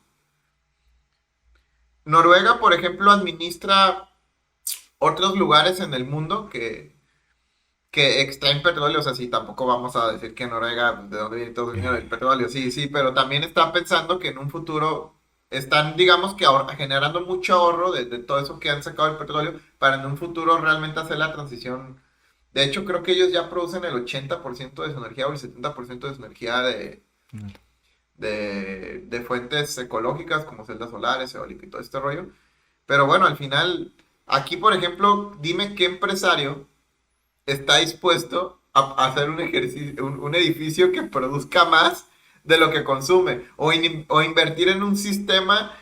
Noruega, por ejemplo, administra otros lugares en el mundo que extraen petróleo, o sea, sí, tampoco vamos a decir que Noruega, de dónde viene todo el dinero del petróleo, sí, sí, pero también están pensando que en un futuro están, digamos que ahora generando mucho ahorro de todo eso que han sacado del petróleo para en un futuro realmente hacer la transición. De hecho, creo que ellos ya producen el 80% de su energía o el 70% de su energía de fuentes ecológicas como celdas solares, eólica y todo este rollo. Pero bueno, al final, aquí, por ejemplo, dime qué empresario está dispuesto a hacer un ejercicio, un edificio que produzca más de lo que consume o invertir en un sistema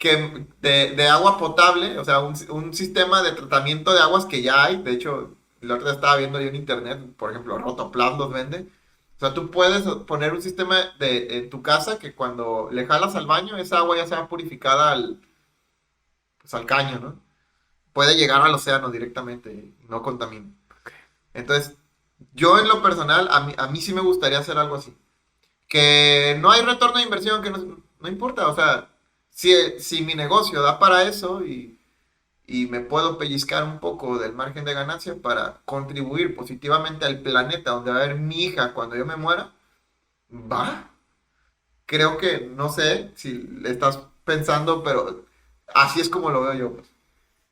de agua potable, o sea, un sistema de tratamiento de aguas que ya hay. De hecho, la otra vez estaba viendo yo en internet, por ejemplo, Rotoplas los vende. O sea, tú puedes poner un sistema en tu casa que cuando le jalas al baño, esa agua ya sea purificada pues, al caño, ¿no? Puede llegar al océano directamente y no contamina. Entonces, yo en lo personal, a mí sí me gustaría hacer algo así. Que no hay retorno de inversión, que no importa, o sea, si mi negocio da para eso y me puedo pellizcar un poco del margen de ganancia para contribuir positivamente al planeta donde va a haber mi hija cuando yo me muera, va. Creo que, no sé si le estás pensando, pero así es como lo veo yo, pues.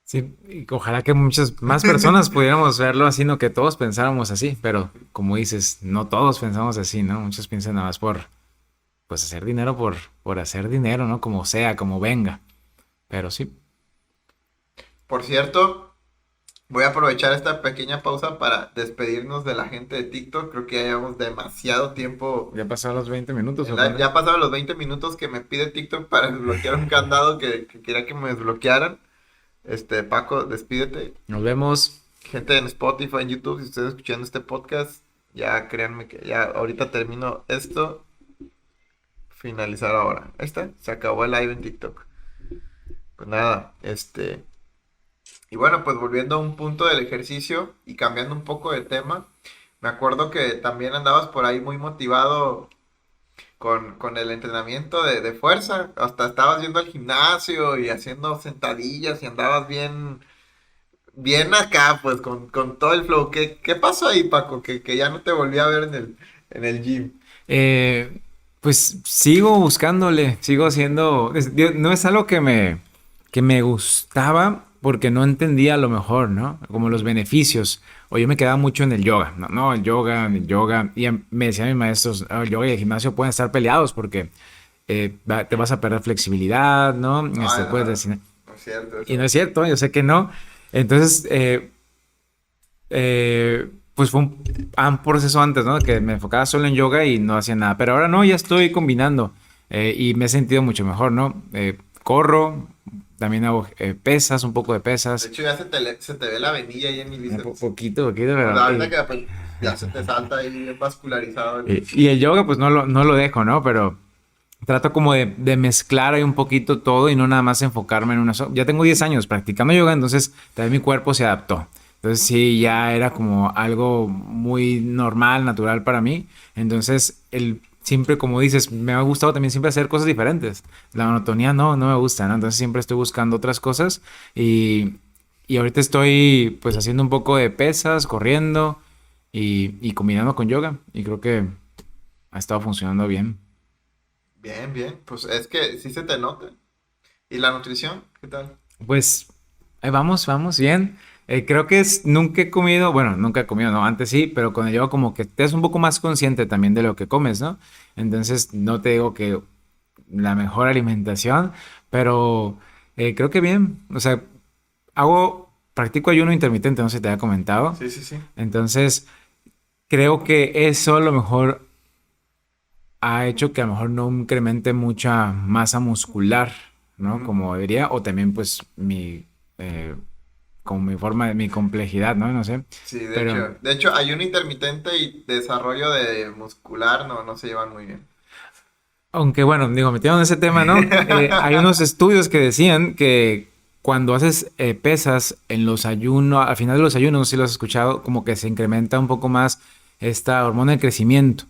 Sí, y ojalá que muchas más personas pudiéramos verlo así, no que todos pensáramos así, pero como dices, no todos pensamos así, ¿no? Muchos piensan nada más por, pues hacer dinero por hacer dinero, ¿no? Como sea, como venga. Pero sí, Por cierto, voy a aprovechar esta pequeña pausa para despedirnos de la gente de TikTok. Creo que ya llevamos demasiado tiempo. ya pasaron los 20 minutos, ¿o cuándo? Ya pasaron los 20 minutos que me pide TikTok para desbloquear un candado que quería que me desbloquearan. Paco, despídete. Nos vemos. Gente en Spotify, en YouTube, si ustedes escuchando este podcast, ya créanme que ya ahorita termino esto. Finalizar ahora. Ahí está, se acabó el live en TikTok. Pues nada, y bueno, pues volviendo a un punto del ejercicio y cambiando un poco de tema, me acuerdo que también andabas por ahí muy motivado con el entrenamiento de fuerza, hasta estabas yendo al gimnasio y haciendo sentadillas y andabas bien acá, pues con todo el flow. ¿Qué pasó ahí, Paco? Que ya no te volví a ver en el gym. Eh, pues sigo buscándole, sigo haciendo, no es algo que me gustaba porque no entendía a lo mejor, ¿no? Como los beneficios. O yo me quedaba mucho en el yoga, no, no, el yoga. Y me decían mis maestros, "Ah, el yoga y el gimnasio pueden estar peleados porque te vas a perder flexibilidad, ¿no? Ay, Puedes no, decir, no es cierto y no eso. es cierto, yo sé que no. Entonces, pues fue un proceso antes, ¿no? Que me enfocaba solo en yoga y no hacía nada. Pero ahora no, ya estoy combinando y me he sentido mucho mejor, ¿no? Corro, también hago pesas, un poco de De pesas. hecho, ya se te ve la venilla ahí en mi bíceps. Poquito, poquito, O pero... sea, ahorita que pues, ya se te salta ahí bien vascularizado. y el yoga, pues no lo dejo, ¿no? Pero trato como de mezclar ahí un poquito todo y no nada más enfocarme en una sola. Ya tengo 10 años practicando yoga, entonces también mi cuerpo se adaptó. Entonces sí, ya era como algo muy normal, natural para mí. Entonces, siempre, como dices, me ha gustado también siempre hacer cosas diferentes. La monotonía no me gusta, ¿no? Entonces siempre estoy buscando otras cosas y ahorita estoy pues haciendo un poco de pesas, corriendo y combinando con yoga y creo que ha estado funcionando bien. Bien, bien. Pues es que sí se te nota. ¿Y la nutrición? ¿Qué tal? Pues ahí vamos, bien. Creo que nunca he comido, bueno, nunca he comido, no, antes sí, pero con el yoga como que te es un poco más consciente también de lo que comes, ¿no? Entonces, no te digo que la mejor alimentación, pero creo que bien. O sea, practico ayuno intermitente, no sé si te había comentado. Sí, sí, sí. Entonces, creo que eso a lo mejor ha hecho que a lo mejor no incremente mucha masa muscular, ¿no? Ujú. Como diría, o también pues como mi forma, mi complejidad, ¿no? No sé, Sí, de pero hecho. De hecho, ayuno intermitente y desarrollo de muscular no se llevan muy bien. aunque bueno, digo, metiendo en ese tema, ¿no? Hay unos estudios que decían que cuando haces pesas en los ayunos, al final de los ayunos, no sé si lo has escuchado, como que se incrementa un poco más esta hormona del crecimiento.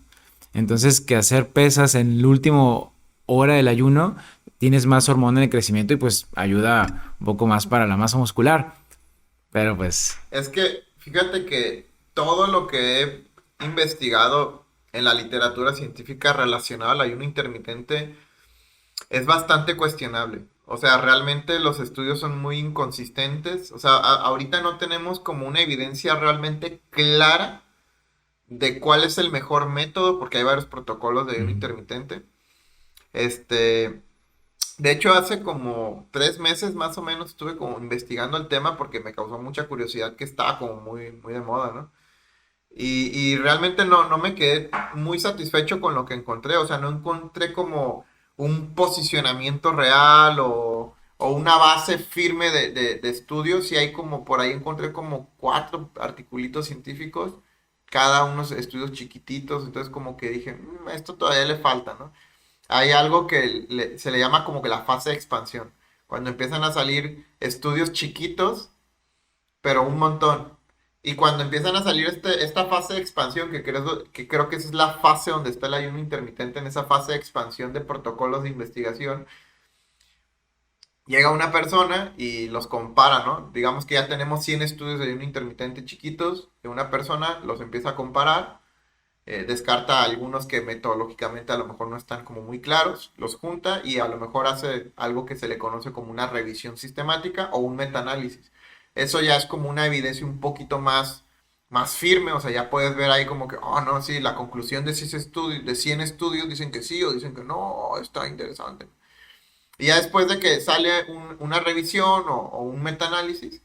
Entonces, que hacer pesas en el último hora del ayuno, tienes más hormona de crecimiento y pues ayuda un poco más para la masa muscular. Pero pues, Es que, fíjate que todo lo que he investigado en la literatura científica relacionada al ayuno intermitente es bastante cuestionable. O sea, realmente los estudios son muy inconsistentes. O sea, ahorita no tenemos como una evidencia realmente clara de cuál es el mejor método, porque hay varios protocolos de ayuno ujú. intermitente. Este, de hecho, hace como 3 meses más o menos estuve como investigando el tema porque me causó mucha curiosidad que estaba como muy, muy de moda, ¿no? Y realmente no me quedé muy satisfecho con lo que encontré. O sea, no encontré como un posicionamiento real o una base firme de estudios. Y hay como, por ahí encontré como 4 articulitos científicos, cada uno estudios chiquititos, entonces como que dije, esto todavía le falta, ¿no? Hay algo que se le llama como que la fase de expansión, cuando empiezan a salir estudios chiquitos, pero un montón. Y cuando empiezan a salir esta fase de expansión, que creo que esa es la fase donde está el ayuno intermitente, en esa fase de expansión de protocolos de investigación, llega una persona y los compara, ¿no? Digamos que ya tenemos 100 estudios de ayuno intermitente chiquitos de una persona, los empieza a comparar, descarta algunos que metodológicamente a lo mejor no están como muy claros, los junta y a lo mejor hace algo que se le conoce como una revisión sistemática o un metaanálisis. Eso ya es como una evidencia un poquito más firme, o sea, ya puedes ver ahí como que, oh, no, sí, la conclusión de 100 estudios dicen que sí o dicen que no, está interesante. Y ya después de que sale una revisión o un metaanálisis,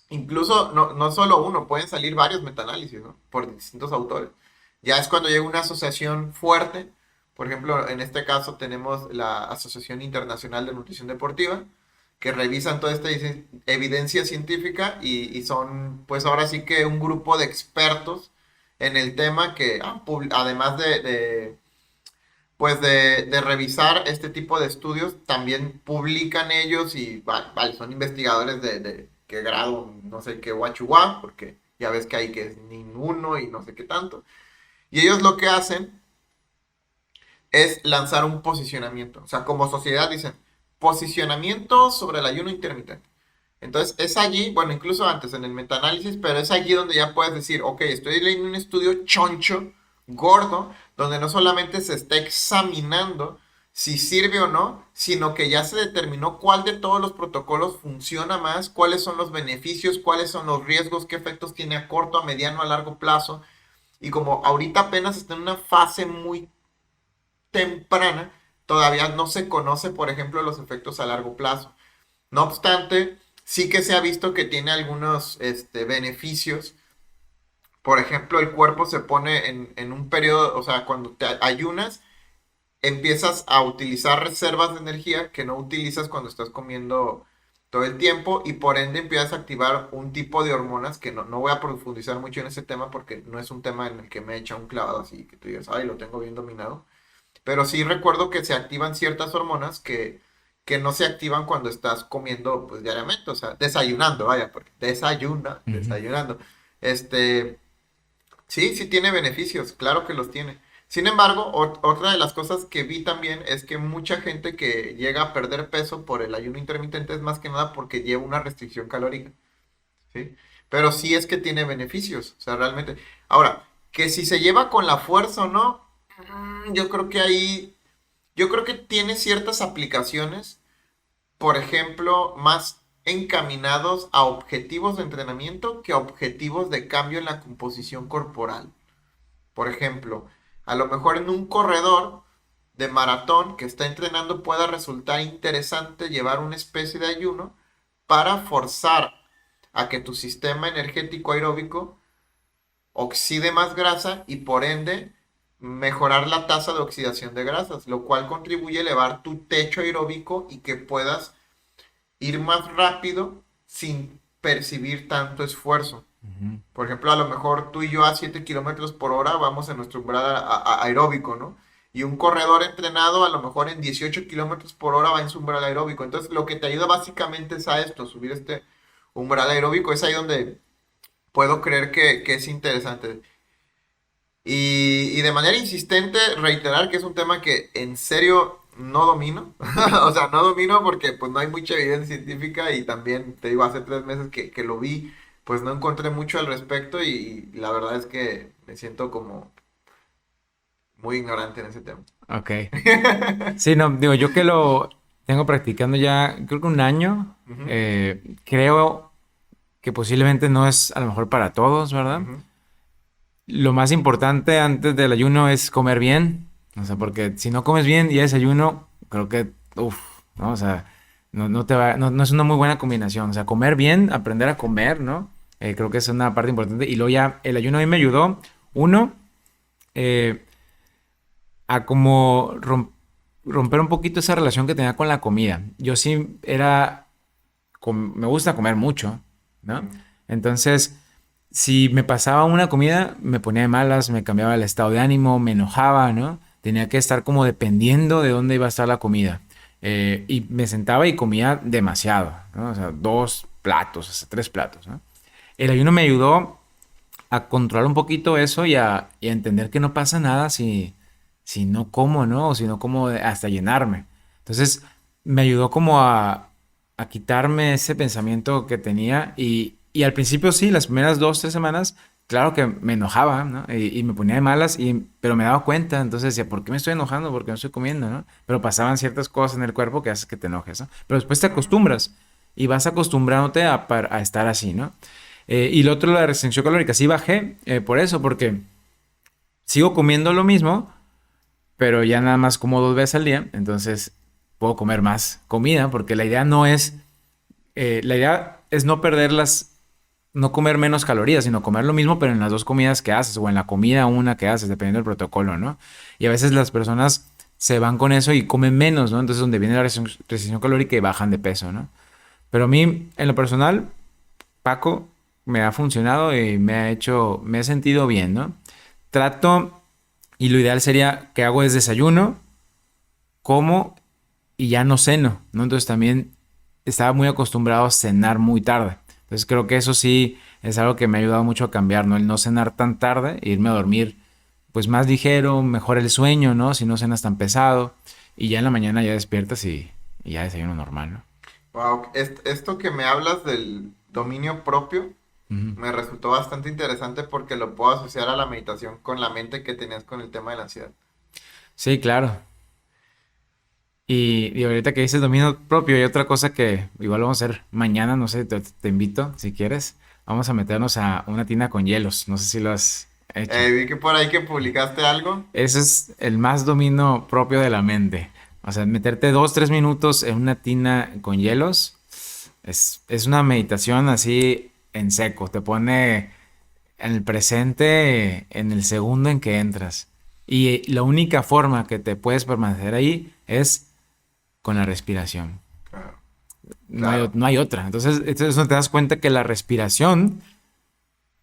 incluso no solo uno, pueden salir varios metaanálisis, ¿no? Por distintos autores. Ya es cuando llega una asociación fuerte. Por ejemplo, en este caso tenemos la Asociación Internacional de Nutrición Deportiva, que revisan toda esta evidencia científica y son, pues ahora sí que un grupo de expertos en el tema que, además de revisar este tipo de estudios, también publican ellos y vale, son investigadores de qué grado, no sé qué guachuá, porque ya ves que hay que es ninguno y no sé qué tanto. Y ellos lo que hacen es lanzar un posicionamiento. O sea, como sociedad dicen, posicionamiento sobre el ayuno intermitente. Entonces es allí, bueno, incluso antes en el metaanálisis, pero es allí donde ya puedes decir, ok, estoy leyendo un estudio choncho, gordo, donde no solamente se está examinando si sirve o no, sino que ya se determinó cuál de todos los protocolos funciona más, cuáles son los beneficios, cuáles son los riesgos, qué efectos tiene a corto, a mediano, a largo plazo. Y como ahorita apenas está en una fase muy temprana, todavía no se conoce, por ejemplo, los efectos a largo plazo. No obstante, sí que se ha visto que tiene algunos beneficios. Por ejemplo, el cuerpo se pone en un periodo, o sea, cuando te ayunas, empiezas a utilizar reservas de energía que no utilizas cuando estás comiendo todo el tiempo y por ende empiezas a activar un tipo de hormonas que no voy a profundizar mucho en ese tema porque no es un tema en el que me he echado un clavado así que tú digas, ay, lo tengo bien dominado. Pero sí recuerdo que se activan ciertas hormonas que no se activan cuando estás comiendo pues diariamente, o sea, desayunando, vaya, porque Ujú. desayunando. Este, sí tiene beneficios, claro que los tiene. Sin embargo, otra de las cosas que vi también es que mucha gente que llega a perder peso por el ayuno intermitente es más que nada porque lleva una restricción calórica, ¿sí? Pero sí es que tiene beneficios, o sea, realmente. Ahora, que si se lleva con la fuerza o no, yo creo que tiene ciertas aplicaciones, por ejemplo, más encaminados a objetivos de entrenamiento que a objetivos de cambio en la composición corporal. Por ejemplo, a lo mejor en un corredor de maratón que está entrenando pueda resultar interesante llevar una especie de ayuno para forzar a que tu sistema energético aeróbico oxide más grasa y por ende mejorar la tasa de oxidación de grasas, lo cual contribuye a elevar tu techo aeróbico y que puedas ir más rápido sin percibir tanto esfuerzo. Ujú. Por ejemplo, a lo mejor tú y yo a 7 kilómetros por hora vamos en nuestro umbral aeróbico, ¿no? Y un corredor entrenado a lo mejor en 18 kilómetros por hora va en su umbral aeróbico. Entonces, lo que te ayuda básicamente es a esto, subir este umbral aeróbico. Es ahí donde puedo creer que es interesante. Y de manera insistente reiterar que es un tema que en serio no domino. O sea, no domino porque pues no hay mucha evidencia científica y también te digo, hace 3 meses que lo vi, pues no encontré mucho al respecto y la verdad es que me siento como muy ignorante en ese tema. Ok. Sí, no, digo, yo que lo tengo practicando ya, creo que un año, Ujú, creo que posiblemente no es a lo mejor para todos, ¿verdad? ujú, Lo más importante antes del ayuno es comer bien, o sea, porque si no comes bien y desayuno, creo que, uff, ¿no? O sea, no te va, no es una muy buena combinación, o sea, comer bien, aprender a comer, ¿no? Creo que es una parte importante. Y luego ya, el ayuno a mí me ayudó, uno, eh, a como romper un poquito esa relación que tenía con la comida. Yo sí era, me gusta comer mucho, ¿no? Ujú. Entonces, si me pasaba una comida, me ponía de malas, me cambiaba el estado de ánimo, me enojaba, ¿no? Tenía que estar como dependiendo de dónde iba a estar la comida. Y me sentaba y comía demasiado, ¿no? O sea, 2 platos, hasta 3 platos, ¿no? El ayuno me ayudó a controlar un poquito eso y a entender que no pasa nada si no como, ¿no? O si no como hasta llenarme. Entonces, me ayudó como a quitarme ese pensamiento que tenía y al principio sí, las primeras 2, 3 semanas, claro que me enojaba, ¿no? Y me ponía de malas, pero me daba cuenta, entonces decía, ¿por qué me estoy enojando? ¿Por qué no estoy comiendo, no? Pero pasaban ciertas cosas en el cuerpo que hacen que te enojes, ¿no? Pero después te acostumbras y vas acostumbrándote a estar así, ¿no? Y lo otro, la restricción calórica, sí bajé por eso, porque sigo comiendo lo mismo, pero ya nada más como 2 veces al día, entonces puedo comer más comida, porque la idea es no perderlas, no comer menos calorías, sino comer lo mismo, pero en las 2 comidas que haces, o en la comida una que haces, dependiendo del protocolo, ¿no? Y a veces las personas se van con eso y comen menos, ¿no? Entonces donde viene la restricción calórica y bajan de peso, ¿no? Pero a mí, en lo personal, Paco, me ha funcionado y me he sentido bien, ¿no? Trato, y lo ideal sería que hago es desayuno, como y ya no ceno, ¿no? Entonces también estaba muy acostumbrado a cenar muy tarde. Entonces creo que eso sí es algo que me ha ayudado mucho a cambiar, ¿no? El no cenar tan tarde e irme a dormir pues más ligero, mejor el sueño, ¿no? Si no cenas tan pesado y ya en la mañana ya despiertas y ya desayuno normal, ¿no? Wow, esto que me hablas del dominio propio Ujú. me resultó bastante interesante porque lo puedo asociar a la meditación con la mente que tenías con el tema de la ansiedad. Sí, claro. Y ahorita que dices dominio propio, hay otra cosa que igual vamos a hacer mañana, no sé, te invito si quieres. Vamos a meternos a una tina con hielos, no sé si lo has hecho. Vi que por ahí que publicaste algo. Ese es el más dominio propio de la mente. O sea, meterte 2, 3 minutos en una tina con hielos es una meditación así en seco. Te pone en el presente, en el segundo en que entras. Y la única forma que te puedes permanecer ahí es con la respiración. Claro, No hay, claro. no hay otra. Entonces no te das cuenta que la respiración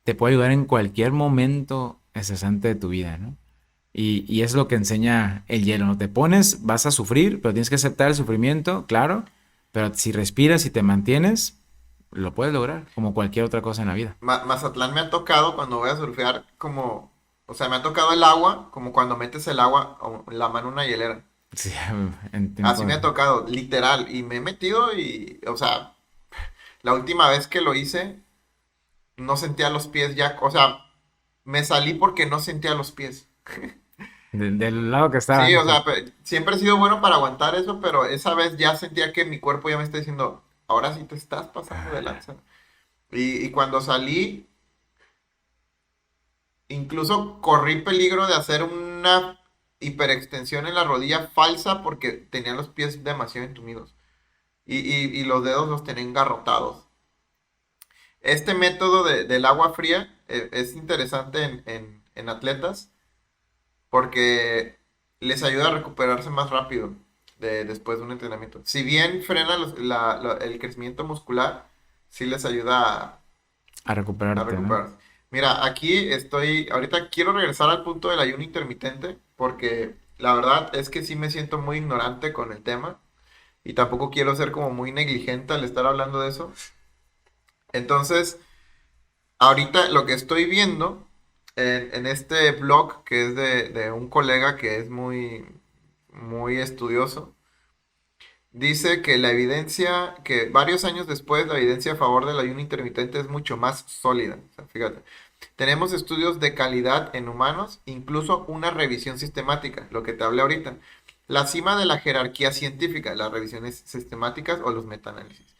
te puede ayudar en cualquier momento estresante de tu vida, ¿no? Y es lo que enseña el hielo, ¿no? Te pones, vas a sufrir, pero tienes que aceptar el sufrimiento, claro, pero si respiras y te mantienes, lo puedes lograr, como cualquier otra cosa en la vida. Mazatlán me ha tocado cuando voy a surfear como, o sea, me ha tocado el agua como cuando metes el agua o la mano en una hielera. Sí, en Así tiempo... me ha tocado, literal, y me he metido y, o sea, la última vez que lo hice, no sentía los pies ya, o sea, me salí porque no sentía los pies. del lado que estaba, Sí, ¿no? o sea, siempre he sido bueno para aguantar eso, pero esa vez ya sentía que mi cuerpo ya me está diciendo, ahora sí te estás pasando de lanza. Y cuando salí, incluso corrí peligro de hacer una hiperextensión en la rodilla falsa porque tenía los pies demasiado entumidos y los dedos los tenía engarrotados. Este método del agua fría es interesante en atletas porque les ayuda a recuperarse más rápido después de un entrenamiento. Si bien frena el crecimiento muscular, sí les ayuda A a recuperarte, ¿no? recuperarse. Mira, aquí estoy, ahorita quiero regresar al punto del ayuno intermitente porque la verdad es que sí me siento muy ignorante con el tema y tampoco quiero ser como muy negligente al estar hablando de eso. Entonces, ahorita lo que estoy viendo en este blog que es de un colega que es muy estudioso, dice que la evidencia, que varios años después la evidencia a favor del ayuno intermitente es mucho más sólida. O sea, fíjate, tenemos estudios de calidad en humanos, incluso una revisión sistemática, lo que te hablé ahorita. La cima de la jerarquía científica, las revisiones sistemáticas o los metaanálisis.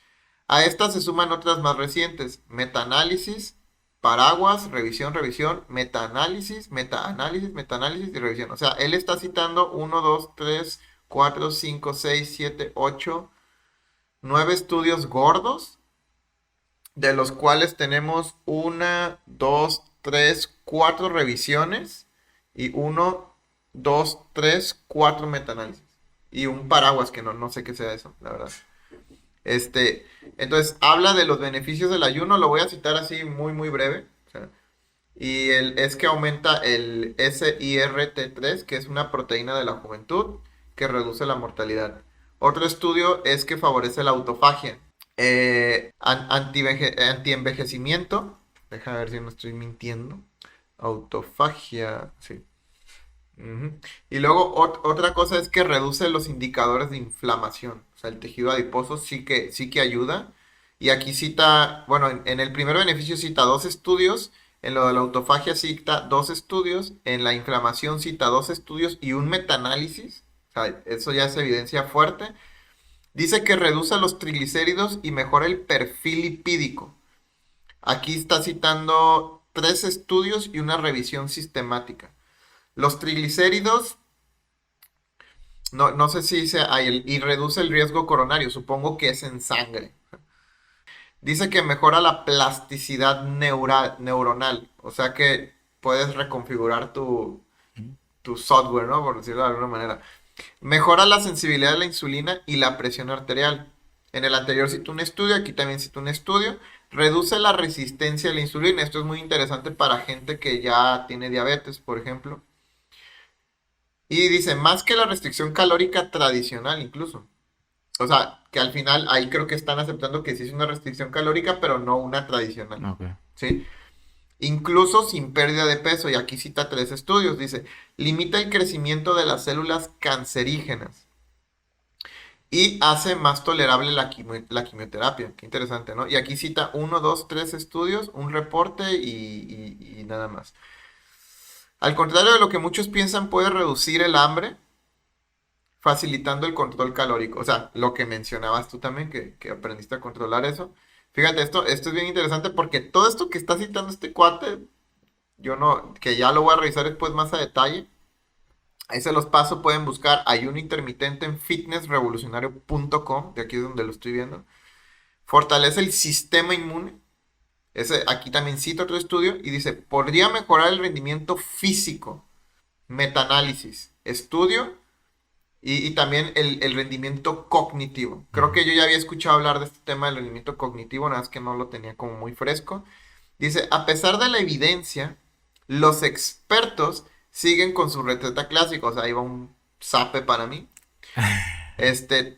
A estas se suman otras más recientes, metaanálisis, paraguas, revisión, revisión, metaanálisis, metaanálisis, metaanálisis y revisión. O sea, él está citando uno, 2, 3, 4, 5, 6, 7, 8, 9 estudios gordos, de los cuales tenemos una, 2, 3, 4 revisiones y uno, 2, 3, 4 metaanálisis. y un paraguas, que no sé qué sea eso, la verdad. Entonces, habla de los beneficios del ayuno, lo voy a citar así muy, muy breve. O sea, es que aumenta el SIRT3, que es una proteína de la juventud, que reduce la mortalidad. Otro estudio es que favorece la autofagia. Antienvejecimiento. Deja ver si no estoy mintiendo. Autofagia, sí. Ujú. Y luego otra cosa es que reduce los indicadores de inflamación. O sea, el tejido adiposo sí que ayuda. Y aquí cita, bueno, en el primer beneficio cita dos estudios, en lo de la autofagia cita dos estudios, en la inflamación cita dos estudios y un metaanálisis. O sea, eso ya es evidencia fuerte. Dice que reduce los triglicéridos y mejora el perfil lipídico. Aquí está citando tres estudios y una revisión sistemática. Los triglicéridos, no sé si dice ahí, y reduce el riesgo coronario, supongo que es en sangre. Dice que mejora la plasticidad neuronal, o sea que puedes reconfigurar tu software, ¿no? Por decirlo de alguna manera. Mejora la sensibilidad a la insulina y la presión arterial. En el anterior cito un estudio, aquí también cito un estudio. Reduce la resistencia a la insulina. Esto es muy interesante para gente que ya tiene diabetes, por ejemplo. Y dice, más que la restricción calórica tradicional incluso. O sea, que al final ahí creo que están aceptando que sí es una restricción calórica, pero no una tradicional. Ok. ¿Sí? Incluso sin pérdida de peso. Y aquí cita tres estudios. Dice, limita el crecimiento de las células cancerígenas. Y hace más tolerable la quimioterapia. Qué interesante, ¿no? Y aquí cita uno, dos, tres estudios, un reporte y nada más. Al contrario de lo que muchos piensan, puede reducir el hambre, facilitando el control calórico. O sea, lo que mencionabas tú también, que aprendiste a controlar eso. Fíjate, esto es bien interesante porque todo esto que está citando este cuate, yo no, que ya lo voy a revisar después más a detalle. Ahí se los paso, pueden buscar ayuno intermitente en fitnessrevolucionario.com, de aquí es donde lo estoy viendo. Fortalece el sistema inmune. Aquí también cita otro estudio y dice, podría mejorar el rendimiento físico. Metaanálisis, estudio y también el rendimiento cognitivo. Creo que yo ya había escuchado hablar de este tema del rendimiento cognitivo, nada más que no lo tenía como muy fresco. Dice, a pesar de la evidencia, los expertos siguen con su receta clásica. O sea, ahí va un zape para mí.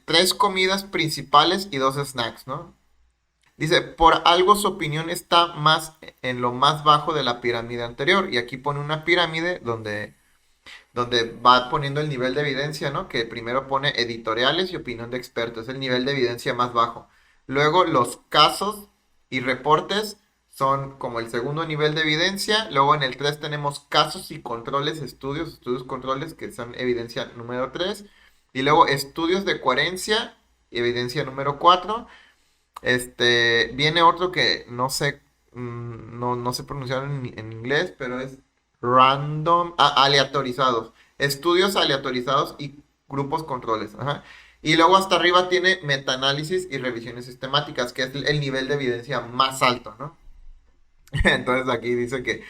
Tres comidas principales y dos snacks, ¿no? Dice, por algo su opinión está más en lo más bajo de la pirámide anterior. Y aquí pone una pirámide donde va poniendo el nivel de evidencia, ¿no? Que primero pone editoriales y opinión de expertos. Es el nivel de evidencia más bajo. Luego los casos y reportes son como el segundo nivel de evidencia. Luego en el 3 tenemos casos y controles, estudios controles, que son evidencia número 3. Y luego estudios de coherencia, evidencia número 4. Viene otro que no sé, no sé pronunciar en inglés, pero es random, aleatorizados. Estudios aleatorizados y grupos controles. Ajá. Y luego hasta arriba tiene metaanálisis y revisiones sistemáticas, que es el nivel de evidencia más alto, ¿no? Entonces aquí dice que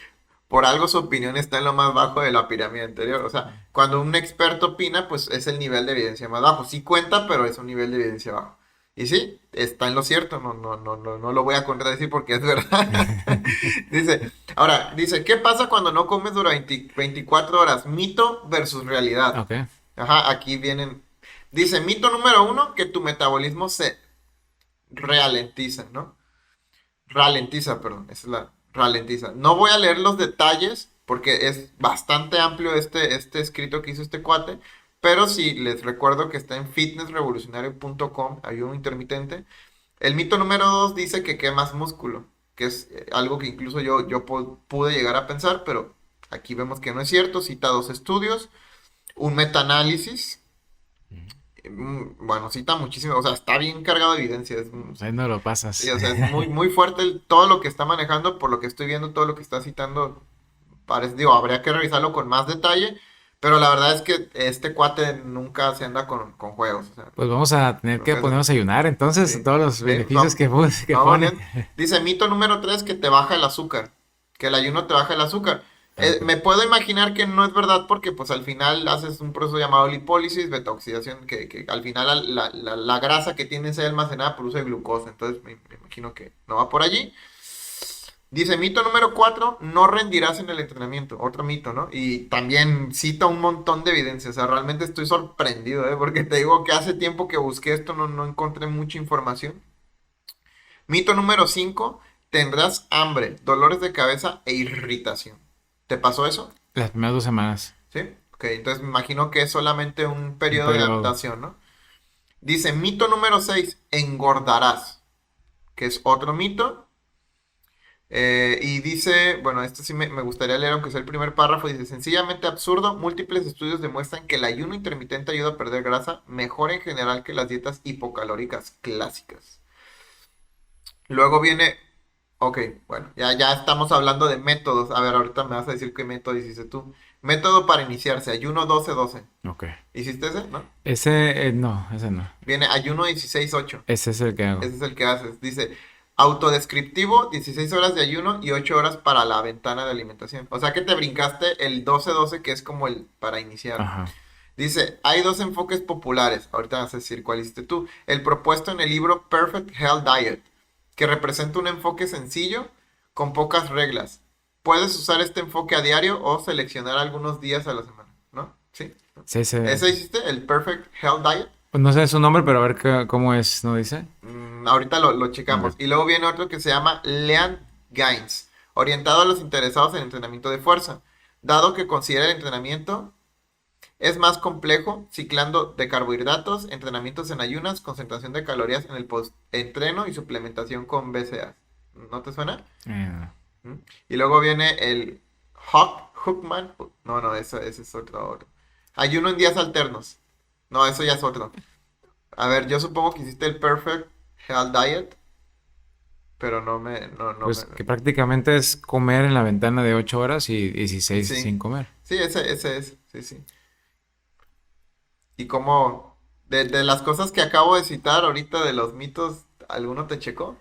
por algo su opinión está en lo más bajo de la pirámide anterior. O sea, cuando un experto opina, pues es el nivel de evidencia más bajo. Sí cuenta, pero es un nivel de evidencia bajo. Y sí, está en lo cierto, no lo voy a contradecir porque es verdad. Dice, ¿qué pasa cuando no comes durante 24 horas? Mito versus realidad. Ok. Ajá, aquí vienen. Dice, mito número 1, que tu metabolismo se ralentiza, ¿no? Ralentiza, perdón, esa es la ralentiza. No voy a leer los detalles porque es bastante amplio este escrito que hizo este cuate, pero sí les recuerdo que está en fitnessrevolucionario.com, ayuno intermitente. El mito número 2 dice que quemas músculo, que es algo que incluso yo pude llegar a pensar, pero aquí vemos que no es cierto. Cita dos estudios, un metaanálisis. Bueno, cita muchísimo, o sea, está bien cargado de evidencia. Pues ahí no lo pasas. Sí, o sea, es muy, muy fuerte todo lo que está manejando, por lo que estoy viendo, todo lo que está citando. Digo, habría que revisarlo con más detalle, pero la verdad es que este cuate nunca se anda con juegos. O sea, Pues vamos a tener que creo que ponernos a ayunar entonces, sí. todos los beneficios que Vamos pone. bien. Dice mito número 3 que te baja el azúcar, que el ayuno te baja el azúcar. tanto. Me puedo imaginar que no es verdad porque pues al final haces un proceso llamado lipólisis, beta-oxidación, que al final la grasa que tienes ahí almacenada produce glucosa, entonces me imagino que no va por allí. Dice, mito número 4, no rendirás en el entrenamiento. Otro mito, ¿no? Y también cita un montón de evidencia. O sea, realmente estoy sorprendido, ¿eh? Porque te digo que hace tiempo que busqué esto, no encontré mucha información. Mito número 5, tendrás hambre, dolores de cabeza e irritación. ¿Te pasó eso? Las primeras 2 semanas. ¿Sí? Ok, entonces me imagino que es solamente un Un periodo de periodo. adaptación, ¿no? Dice, mito número 6, engordarás, que es otro mito. Y dice, bueno, esto sí me gustaría leer, aunque sea el primer párrafo, dice, sencillamente absurdo, múltiples estudios demuestran que el ayuno intermitente ayuda a perder grasa mejor en general que las dietas hipocalóricas clásicas. Luego viene, ok, bueno, ya estamos hablando de métodos. A ver, ahorita me vas a decir qué método hiciste tú. Método para iniciarse, ayuno 12-12. Ok. ¿Hiciste ese? ¿No? No, ese no. Viene ayuno 16-8. Ese es el que hago. Ese es el que haces. Dice, autodescriptivo, 16 horas de ayuno y 8 horas para la ventana de alimentación. O sea que te brincaste el 12-12, que es como el para iniciar. Ajá. Dice, hay dos enfoques populares. Ahorita vas a decir cuál hiciste tú. El propuesto en el libro Perfect Health Diet, que representa un enfoque sencillo con pocas reglas. Puedes usar este enfoque a diario o seleccionar algunos días a la semana, ¿no? ¿Sí? Sí, ese. ¿Ese hiciste? ¿El Perfect Health Diet? Pues no sé su nombre, pero a ver cómo es, ¿no dice? Ahorita lo A checamos. ver. Y luego viene otro que se llama Lean Gains, orientado a los interesados en entrenamiento de fuerza. Dado que considera el entrenamiento es más complejo, ciclando de carbohidratos, entrenamientos en ayunas, concentración de calorías en el post-entreno y suplementación con BCAAs. ¿No te suena? No. ¿Mm? Y luego viene el Hookman. No, ese es otro. Ayuno en días alternos. No, eso ya es otro. A ver, yo supongo que hiciste el Perfect Health Diet, pero no me. Pues que prácticamente es comer en la ventana de 8 horas y 16 sin Sí, comer. sí, ese es, sí, sí. Y como, de las cosas que acabo de citar ahorita de los mitos, ¿alguno te checó?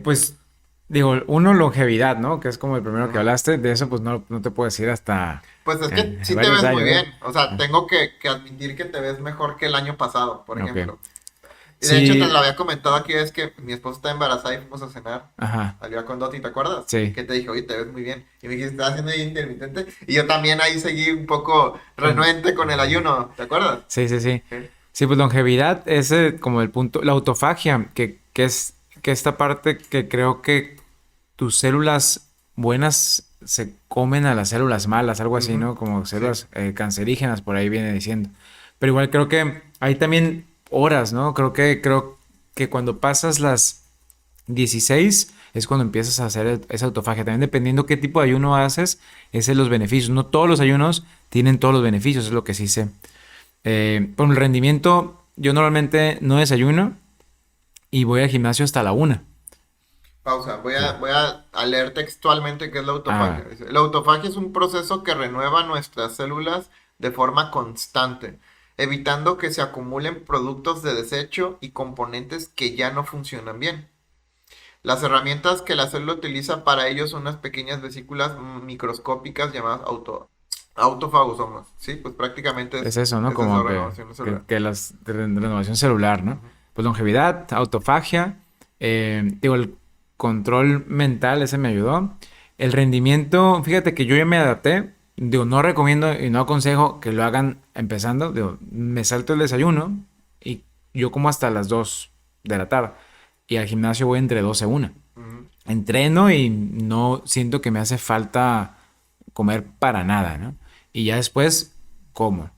Pues digo, uno, longevidad, ¿no? Que es como el primero que Ujú. hablaste. De eso, pues no te puedo decir hasta Pues es que sí te varios ves muy años, bien. ¿eh? O sea, Ah, tengo que admitir que te ves mejor que el año pasado, por ok. ejemplo. Y de hecho te Sí, lo había comentado aquí, es que mi esposa está embarazada y fuimos a cenar. ajá, Salió con Doti, ¿te acuerdas? sí. Que te dije, oye, te ves muy bien. Y me dijiste, estás haciendo ahí intermitente. Y yo también ahí seguí un poco Con- renuente con el ayuno, ¿te acuerdas? Sí, sí, sí. Sí. Sí, pues longevidad es como el punto, la autofagia, que es que esta parte que creo que tus células buenas se comen a las células malas, algo así, Ujú. ¿no? Como Sí. células cancerígenas, por ahí viene diciendo. Pero igual creo que hay también horas, ¿no? Creo que cuando pasas las 16 es cuando empiezas a hacer esa autofagia. También dependiendo qué tipo de ayuno haces, ese es los beneficios. No todos los ayunos tienen todos los beneficios, es lo que sí sé. Por el rendimiento, yo normalmente no desayuno y voy al gimnasio hasta la 1. Pausa. Voy Sí. a, voy a leer textualmente qué es la autofagia. Ah, Dice, la autofagia es un proceso que renueva nuestras células de forma constante, evitando que se acumulen productos de desecho y componentes que ya no funcionan bien. Las herramientas que la célula utiliza para ello son unas pequeñas vesículas microscópicas llamadas autofagosomas. Sí, pues prácticamente es eso, ¿no? es esa Como que, renovación que, celular. que las renovación celular, ¿no? Ujú. Pues longevidad, autofagia, digo, el control mental, ese me ayudó. El rendimiento, fíjate que yo ya me adapté. Digo, no recomiendo y no aconsejo que lo hagan empezando. Digo, me salto el desayuno y yo como hasta las 2 de la tarde. Y al gimnasio voy entre 12 y 1. Ujú. Entreno y no siento que me hace falta comer para nada, ¿no? Y ya después como.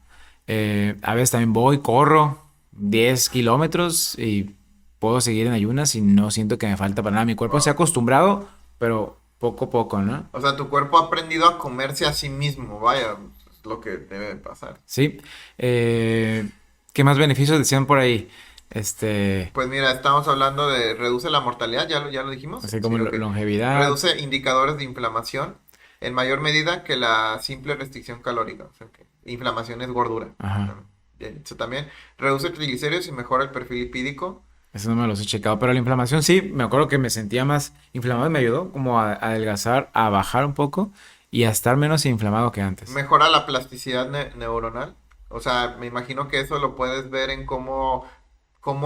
A veces también voy, corro 10 kilómetros y puedo seguir en ayunas y no siento que me falta para nada. Mi cuerpo se ha Wow. acostumbrado, pero poco a poco, ¿no? O sea, tu cuerpo ha aprendido a comerse a sí mismo, vaya, es lo que debe de pasar. Sí. ¿Qué más beneficios decían por ahí? Este, Pues mira, estamos hablando de reduce la mortalidad, ya lo dijimos. así como Sí, ok. longevidad. Reduce indicadores de inflamación en mayor medida que la simple restricción calórica. O sea, que inflamación es gordura. Ajá. Bien, eso también reduce triglicéridos y mejora el perfil lipídico. Eso no me los he checado, pero la inflamación sí, me acuerdo que me sentía más inflamado y me ayudó como a adelgazar, a bajar un poco y a estar menos inflamado que antes. Mejora la plasticidad neuronal. O sea, me imagino que eso lo puedes ver en cómo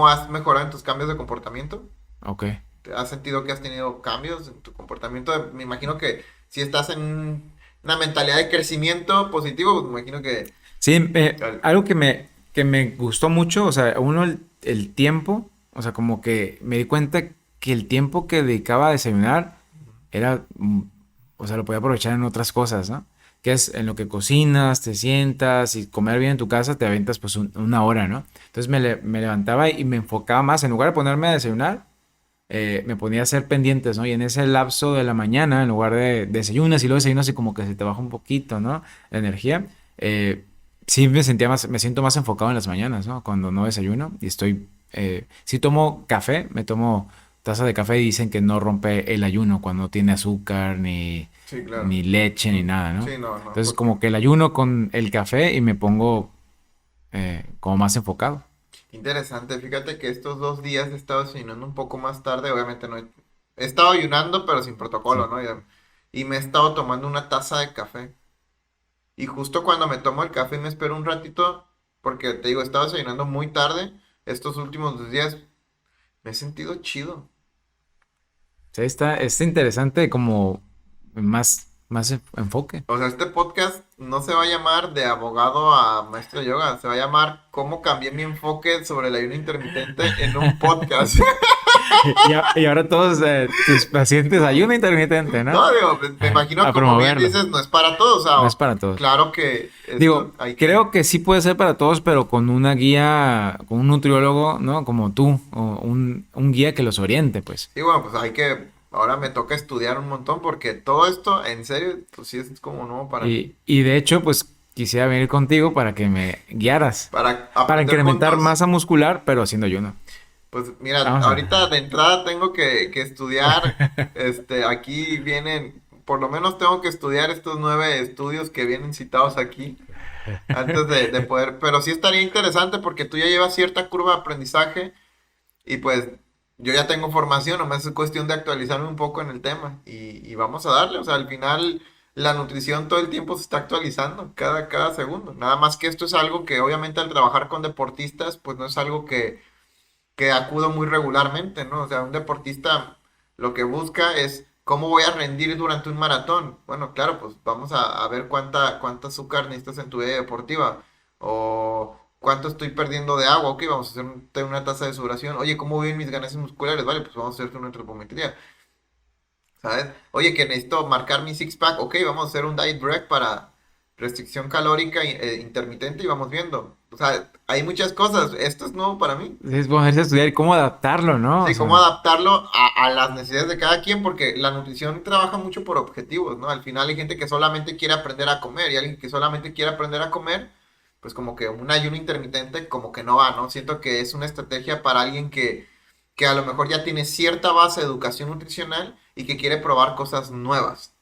has mejorado en tus cambios de comportamiento. Ok. ¿Has sentido que has tenido cambios en tu comportamiento? Me imagino que si estás en una mentalidad de crecimiento positivo, pues me imagino que... Sí, algo que me gustó mucho, o sea, uno el tiempo, o sea, como que me di cuenta que el tiempo que dedicaba a desayunar era, o sea, lo podía aprovechar en otras cosas, ¿no? Que es en lo que cocinas, te sientas y comer bien en tu casa, te aventas pues una hora, ¿no? Entonces me levantaba y me enfocaba más, en lugar de ponerme a desayunar, me ponía a hacer pendientes, ¿no? Y en ese lapso de la mañana, en lugar de desayunas y luego desayunas y como que se te baja un poquito, ¿no? La energía, sí me siento más enfocado en las mañanas, ¿no? Cuando no desayuno y si tomo café, me tomo taza de café y dicen que no rompe el ayuno cuando no tiene azúcar, Sí, claro. ni leche, ni nada, ¿no? Sí, no, Entonces porque... como que el ayuno con el café y me pongo como más enfocado. Interesante, fíjate que estos 2 días he estado desayunando un poco más tarde, obviamente no he estado ayunando, pero sin protocolo, Sí. ¿no? Y me he estado tomando una taza de café. Y justo cuando me tomo el café y me espero un ratito, porque te digo, he estado desayunando muy tarde, estos últimos 2 días me he sentido chido. Sí, está interesante como más enfoque. O sea, este podcast no se va a llamar de abogado a maestro de yoga, se va a llamar cómo cambié mi enfoque sobre el ayuno intermitente en un podcast. Y ahora todos tus pacientes ayuno intermitente, ¿no? No, digo, me imagino A como bien promoverlo. dices, no es para todos, o No sea, es para todos. claro que esto Digo, hay que... creo que sí puede ser para todos, pero con una guía, con un nutriólogo, ¿no? Como tú, o un guía que los oriente, pues. Sí, bueno, pues hay que... Ahora me toca estudiar un montón porque todo esto, en serio, pues sí es como nuevo para mí. Y de hecho, pues quisiera venir contigo para que me guiaras, Para para aprender incrementar juntos, masa muscular, pero haciendo ayuno. pues mira, Vamos a ahorita ver. de entrada tengo que estudiar, aquí vienen, por lo menos tengo que estudiar estos 9 estudios que vienen citados aquí antes de poder, pero sí estaría interesante porque tú ya llevas cierta curva de aprendizaje y pues yo ya tengo formación, nomás es cuestión de actualizarme un poco en el tema y vamos a darle, o sea, al final la nutrición todo el tiempo se está actualizando, cada segundo, nada más que esto es algo que obviamente al trabajar con deportistas, pues no es algo que acudo muy regularmente, ¿no? O sea, un deportista lo que busca es cómo voy a rendir durante un maratón. Bueno, claro, pues vamos a ver cuánta azúcar necesitas en tu vida deportiva o cuánto estoy perdiendo de agua. Ok, vamos a hacer una tasa de sudoración. Oye, ¿cómo viven mis ganancias musculares? Vale, pues vamos a hacer una antropometría. ¿Sabes? Oye, que necesito marcar mi six pack. Ok, vamos a hacer un diet break para restricción calórica intermitente y vamos viendo. O sea, hay muchas cosas. Esto es nuevo para mí. Es ponerse a estudiar cómo adaptarlo, ¿no? O Sí, cómo sea, adaptarlo a las necesidades de cada quien, porque la nutrición trabaja mucho por objetivos, ¿no? Al final hay gente que solamente quiere aprender a comer y alguien que solamente quiere aprender a comer, pues como que un ayuno intermitente como que no va, ¿no? Siento que es una estrategia para alguien que a lo mejor ya tiene cierta base de educación nutricional y que quiere probar cosas nuevas.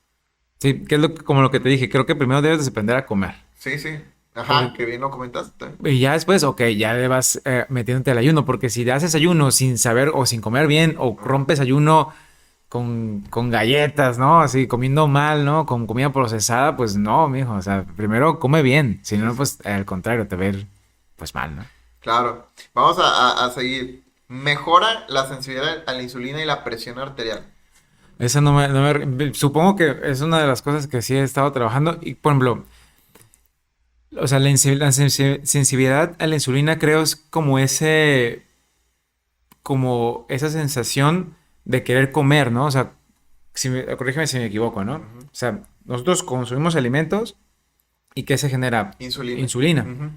sí, que es como lo que te dije, creo que primero debes de aprender a comer. Sí, sí. Ajá, Porque que bien lo comentaste. y ya después, ok, ya le vas metiéndote al ayuno, porque si haces ayuno sin saber o sin comer bien, o rompes ayuno con galletas, ¿no? Así comiendo mal, ¿no? Con comida procesada, pues no, mijo. O sea, primero come bien, si Sí, no, sí. pues al contrario, te va a ir pues mal, ¿no? Claro. Vamos a seguir. Mejora la sensibilidad a la insulina y la presión arterial. Eso supongo que es una de las cosas que sí he estado trabajando. Y, por ejemplo, o sea, sensibilidad a la insulina creo es como esa sensación de querer comer, ¿no? O sea, corrígeme si me equivoco, ¿no? O Ujú. sea, nosotros consumimos alimentos y ¿qué se genera? Insulina. Insulina. Ujú.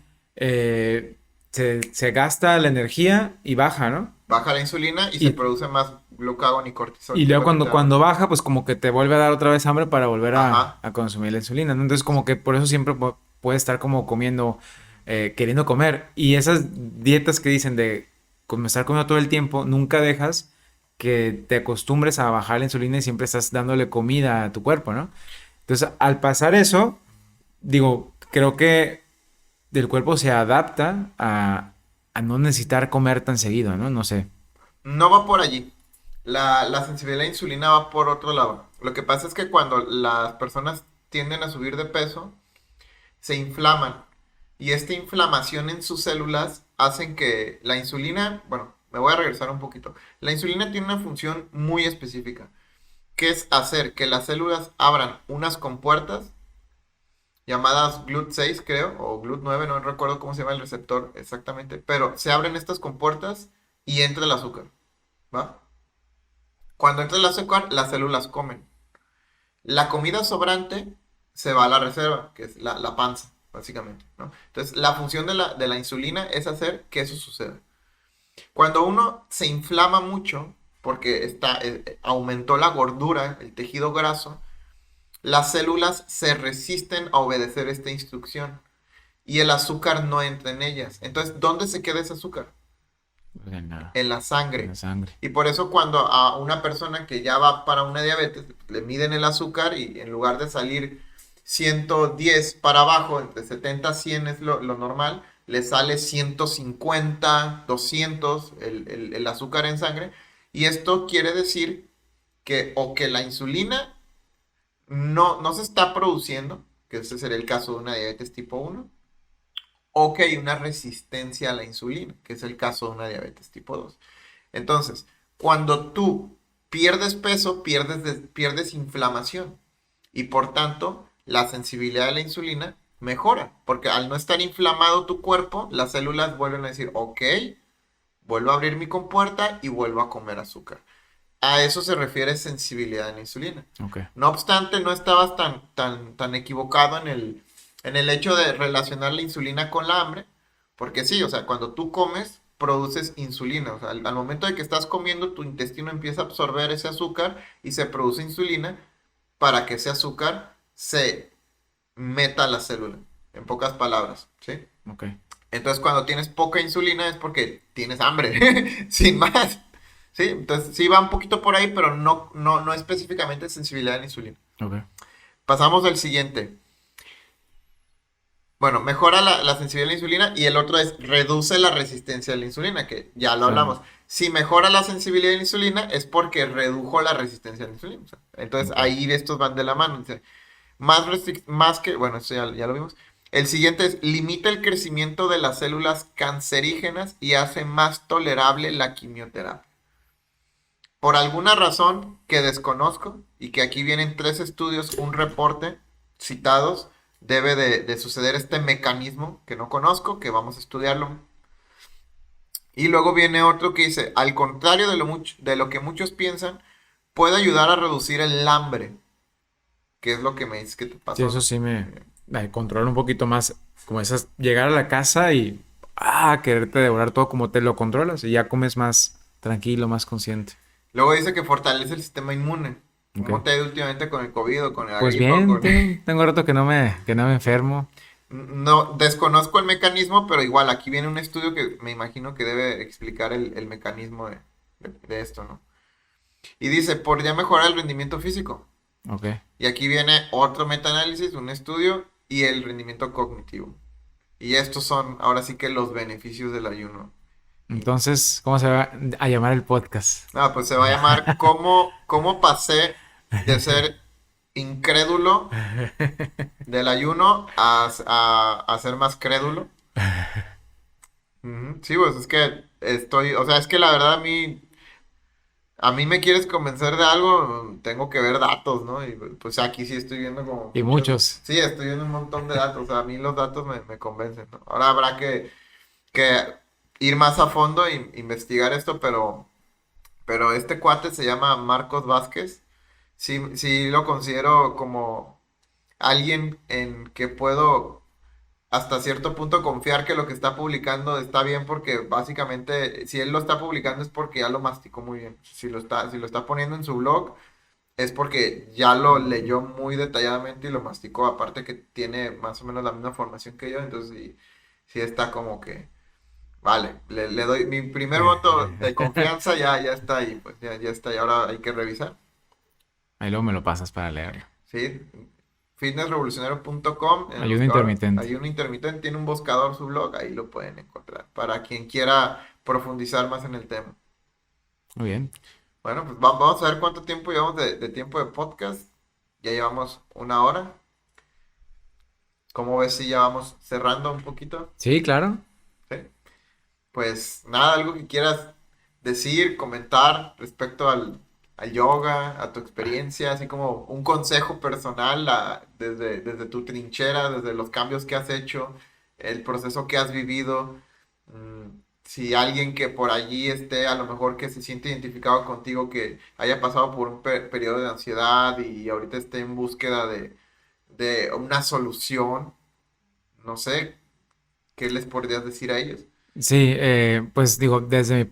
Se gasta la energía y baja, ¿no? Baja la insulina y se Y, produce más glucagón y cortisol, y que es luego lo que te da cuando hambre. baja, pues como que te vuelve a dar otra vez hambre para volver Ajá. a consumir la insulina, ¿no? Entonces como que por eso siempre puedes estar como comiendo, queriendo comer. Y esas dietas que dicen de como estar comiendo todo el tiempo, nunca dejas que te acostumbres a bajar la insulina y siempre estás dándole comida a tu cuerpo, ¿no? Entonces, al pasar eso, digo, creo que el cuerpo se adapta a no necesitar comer tan seguido, ¿no? No sé. No va por allí. La sensibilidad a la insulina va por otro lado. Lo que pasa es que cuando las personas tienden a subir de peso, se inflaman. Y esta inflamación en sus células hacen que la insulina, bueno, me voy a regresar un poquito. La insulina tiene una función muy específica, que es hacer que las células abran unas compuertas llamadas GLUT6, creo, o GLUT9, no recuerdo cómo se llama el receptor exactamente, pero se abren estas compuertas y entra el azúcar, ¿va? Cuando entra el azúcar, las células comen. La comida sobrante se va a la reserva, que es la panza, básicamente, ¿no? Entonces, la función de la insulina es hacer que eso suceda. Cuando uno se inflama mucho, porque aumentó la gordura, el tejido graso, las células se resisten a obedecer esta instrucción y el azúcar no entra en ellas. Entonces, ¿dónde se queda ese azúcar? En la, En la en sangre. la sangre. Y por eso cuando a una persona que ya va para una diabetes, le miden el azúcar y en lugar de salir 110 para abajo, entre 70 a 100 es lo normal, le sale 150, 200 el azúcar en sangre. Y esto quiere decir que o que la insulina no se está produciendo, que ese sería el caso de una diabetes tipo 1, o que hay una resistencia a la insulina, que es el caso de una diabetes tipo 2. Entonces, cuando tú pierdes peso, pierdes inflamación y por tanto la sensibilidad a la insulina mejora, porque al no estar inflamado tu cuerpo, las células vuelven a decir, ok, vuelvo a abrir mi compuerta y vuelvo a comer azúcar. A eso se refiere sensibilidad a la insulina. Ok. No obstante, no estabas tan equivocado en el hecho de relacionar la insulina con la hambre, porque sí, o sea, cuando tú comes, produces insulina. O sea, al momento de que estás comiendo, tu intestino empieza a absorber ese azúcar y se produce insulina para que ese azúcar se meta a la célula, en pocas palabras, ¿sí? Ok. Entonces, cuando tienes poca insulina es porque tienes hambre, sin más. Sí, entonces sí va un poquito por ahí, pero no específicamente sensibilidad a la insulina. Ok. Pasamos al siguiente. Bueno, mejora la sensibilidad a la insulina y el otro es reduce la resistencia a la insulina, que ya lo Sí. hablamos. Si mejora la sensibilidad a la insulina es porque redujo la resistencia a la insulina. O sea, entonces Ok. ahí estos van de la mano. Dice, más que, bueno, eso ya lo vimos. El siguiente es limita el crecimiento de las células cancerígenas y hace más tolerable la quimioterapia. Por alguna razón que desconozco y que aquí vienen 3 estudios, un reporte citados, debe de suceder este mecanismo que no conozco, que vamos a estudiarlo. Y luego viene otro que dice, al contrario de lo que muchos piensan, puede ayudar a reducir el hambre, que es lo que me dices que te Sí, pasó, eso ¿no? sí me controla un poquito más. Como esas, llegar a la casa y quererte devorar todo como te lo controlas y ya comes más tranquilo, más consciente. Luego dice que fortalece el sistema inmune. Ok. ¿Cómo te ha ido últimamente con el COVID o con la Pues gripa o bien, con... tengo rato que no me enfermo. No, desconozco el mecanismo, pero igual aquí viene un estudio que me imagino que debe explicar el mecanismo de esto, ¿no? Y dice, podría mejorar el rendimiento físico. Ok. Y aquí viene otro metaanálisis, un estudio y el rendimiento cognitivo. Y estos son ahora sí que los beneficios del ayuno. Entonces, ¿cómo se va a llamar el podcast? Ah, pues se va a llamar ¿Cómo pasé de ser incrédulo del ayuno a ser más crédulo? Ujú. Sí, pues es que o sea, es que la verdad a mí me quieres convencer de algo, tengo que ver datos, ¿no? Y pues aquí sí estoy viendo como Y muchos. sí, estoy viendo un montón de datos, o sea, a mí los datos me convencen, ¿no? Ahora habrá que ir más a fondo e investigar esto, pero este cuate se llama Marcos Vázquez, sí lo considero como alguien en que puedo hasta cierto punto confiar que lo que está publicando está bien porque básicamente si él lo está publicando es porque ya lo masticó muy bien. Si lo está poniendo en su blog es porque ya lo leyó muy detalladamente y lo masticó. Aparte que tiene más o menos la misma formación que yo, entonces sí está como que, vale, le doy mi primer voto de confianza, ya está ahí, pues ya está ahí. Ahora hay que revisar. Ahí luego me lo pasas para leerlo. Sí, fitnessrevolucionario.com, en el Ayuno buscador, intermitente. hay un intermitente, tiene un buscador su blog, ahí lo pueden encontrar, para quien quiera profundizar más en el tema. Muy bien. Bueno, pues vamos a ver cuánto tiempo llevamos de tiempo de podcast. Ya llevamos 1 hora. ¿Cómo ves si ya vamos cerrando un poquito? Sí, claro. ¿Sí? Pues nada, algo que quieras decir, comentar respecto al yoga, a tu experiencia, así como un consejo personal desde tu trinchera, desde los cambios que has hecho, el proceso que has vivido. Si alguien que por allí esté, a lo mejor que se siente identificado contigo, que haya pasado por un periodo de ansiedad y ahorita esté en búsqueda de una solución, no sé, ¿qué les podrías decir a ellos? Sí, pues digo, desde mi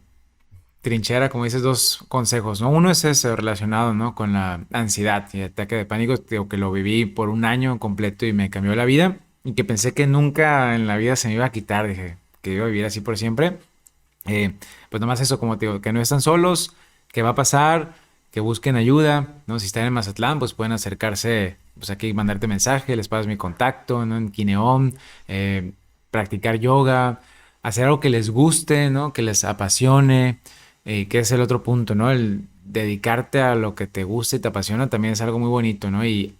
trinchera, como dices, dos consejos, ¿no? Uno es ese relacionado, ¿no? Con la ansiedad y el ataque de pánico, digo, que lo viví por un año completo y me cambió la vida y que pensé que nunca en la vida se me iba a quitar, dije que iba a vivir así por siempre. Eh, pues nomás eso, como te digo, que no están solos, que va a pasar, que busquen ayuda, ¿no? Si están en Mazatlán, pues pueden acercarse, pues aquí mandarte mensaje, les pasas mi contacto, ¿no? En Kineom, practicar yoga, hacer algo que les guste, ¿no? Que les apasione, que es el otro punto, ¿no? El dedicarte a lo que te gusta y te apasiona también es algo muy bonito, ¿no? Y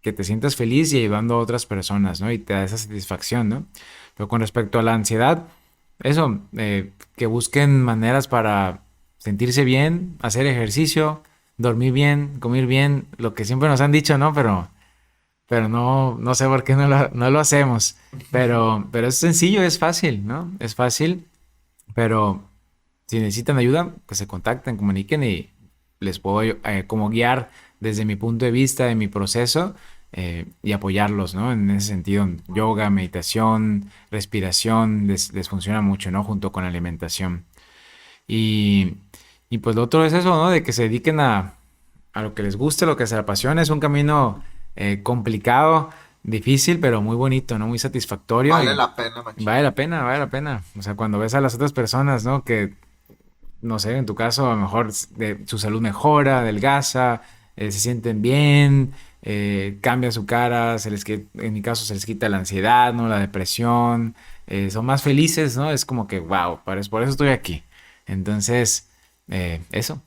que te sientas feliz y ayudando a otras personas, ¿no? Y te da esa satisfacción, ¿no? Pero con respecto a la ansiedad, eso, que busquen maneras para sentirse bien, hacer ejercicio, dormir bien, comer bien, lo que siempre nos han dicho, ¿no? Pero no, no sé por qué no lo hacemos. Pero es sencillo, es fácil, ¿no? Es fácil, pero si necesitan ayuda, pues se contacten, comuniquen y les puedo como guiar desde mi punto de vista, de mi proceso y apoyarlos, ¿no? En ese sentido, yoga, meditación, respiración, les funciona mucho, ¿no? Junto con la alimentación. Y, y pues lo otro es eso, ¿no? De que se dediquen a lo que les guste, lo que se les apasiona. Es un camino complicado, difícil, pero muy bonito, ¿no? Muy satisfactorio Vale y la pena, machín. vale la pena, vale la pena. O sea, cuando ves a las otras personas, ¿no? Que no sé, en tu caso a lo mejor su salud mejora, adelgaza, se sienten bien, cambia su cara, en mi caso se les quita la ansiedad, ¿no? La depresión, son más felices, ¿no? Es como que, wow, por eso estoy aquí. Entonces, eso.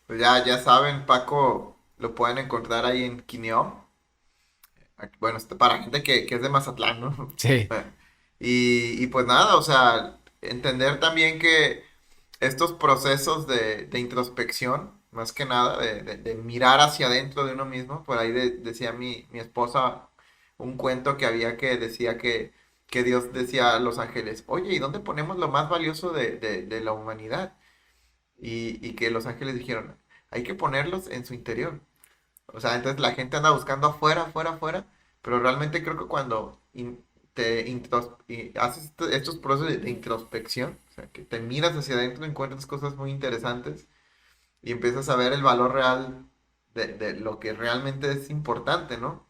Pues ya saben, Paco lo pueden encontrar ahí en Quineó. Bueno, para gente que es de Mazatlán, ¿no? Sí. Y pues nada, o sea, entender también que estos procesos de introspección, más que nada, de mirar hacia adentro de uno mismo, por ahí decía mi esposa un cuento que había que decía que Dios decía a los ángeles, oye, ¿y dónde ponemos lo más valioso de la humanidad? Y que los ángeles dijeron, hay que ponerlos en su interior. O sea, entonces la gente anda buscando afuera, afuera, afuera, pero realmente creo que cuando haces estos procesos de introspección, o sea, que te miras hacia adentro, encuentras cosas muy interesantes y empiezas a ver el valor real de lo que realmente es importante, ¿no?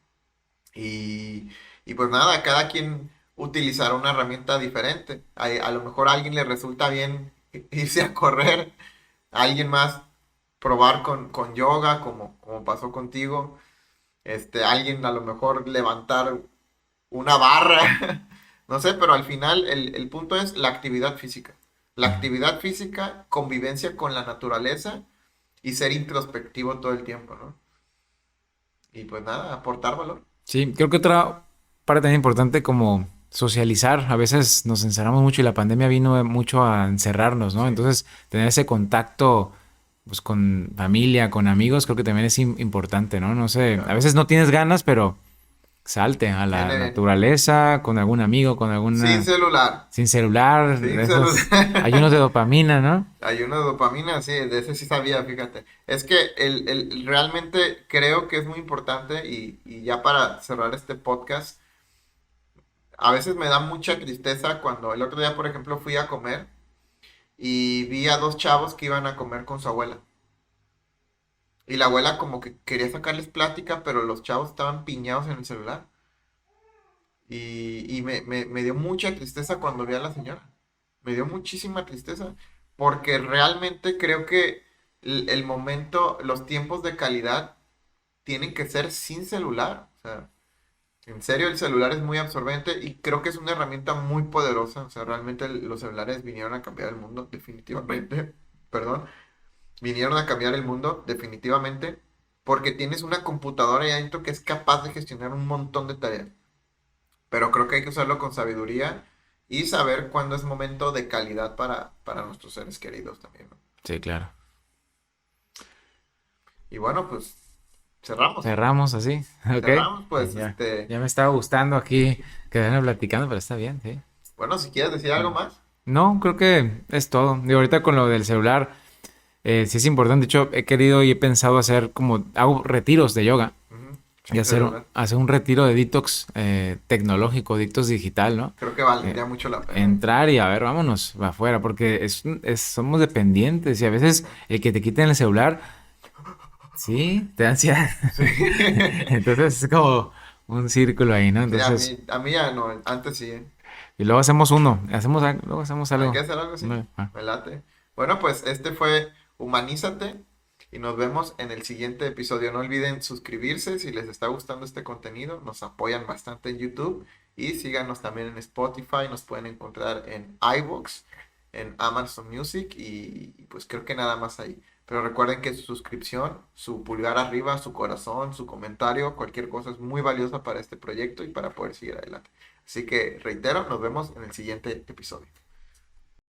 Y pues nada, cada quien utilizará una herramienta diferente. A lo mejor a alguien le resulta bien irse a correr, a alguien más probar con yoga, como pasó contigo. Alguien a lo mejor levantar una barra, no sé, pero al final el punto es la actividad física. La actividad física, convivencia con la naturaleza y ser introspectivo todo el tiempo, ¿no? Y pues nada, aportar valor. Sí, creo que otra parte también importante como socializar. A veces nos encerramos mucho y la pandemia vino mucho a encerrarnos, ¿no? Sí. Entonces, tener ese contacto pues con familia, con amigos, creo que también es importante, ¿no? No sé, a Claro. veces no tienes ganas, pero salte a la Viene bien. naturaleza, con algún amigo, con Sin alguna, celular. sin celular, Sin de celular. esos ayunos de dopamina, ¿no? Hay una dopamina, sí, de ese sí sabía, fíjate. Es que realmente creo que es muy importante y ya para cerrar este podcast, a veces me da mucha tristeza cuando el otro día, por ejemplo, fui a comer y vi a dos chavos que iban a comer con su abuela. Y la abuela como que quería sacarles plática, pero los chavos estaban piñados en el celular. Y me dio mucha tristeza cuando vi a la señora. Me dio muchísima tristeza. Porque realmente creo que el momento, los tiempos de calidad tienen que ser sin celular. O sea, en serio, el celular es muy absorbente y creo que es una herramienta muy poderosa. O sea, realmente los celulares vinieron a cambiar el mundo, definitivamente. Perdón, vinieron a cambiar el mundo, definitivamente. Porque tienes una computadora ahí adentro que es capaz de gestionar un montón de tareas. pero creo que hay que usarlo con sabiduría y saber cuándo es momento de calidad para nuestros seres queridos también, ¿no? Sí, claro. Y bueno, pues cerramos. Cerramos así, ok. Cerramos, pues, Ya, ya me estaba gustando aquí quedarme platicando, pero está bien, sí. bueno, si quieres decir algo más. No, creo que es todo. Y ahorita con lo del celular, sí es importante. De hecho, he querido y he pensado hacer como, hago retiros de yoga Ujú, y sí, pero hacer un retiro de detox tecnológico, detox digital, ¿no? creo que Eh, valdría mucho la pena. entrar y a ver, vámonos afuera, porque somos dependientes y a veces el que te quiten el celular, sí, te da ansiedad. Sí. Entonces es como un círculo ahí, ¿no? Sí, Entonces, a mí ya no, antes sí, ¿eh? y luego hacemos uno, luego hacemos Hay algo. que hacer algo así, No, ah. me late. Bueno, pues este fue Humanízate y nos vemos en el siguiente episodio. No olviden suscribirse si les está gustando este contenido, nos apoyan bastante en YouTube y síganos también en Spotify, nos pueden encontrar en iVoox, en Amazon Music y pues creo que nada más ahí. Pero recuerden que su suscripción, su pulgar arriba, su corazón, su comentario, cualquier cosa es muy valiosa para este proyecto y para poder seguir adelante. Así que reitero, nos vemos en el siguiente episodio.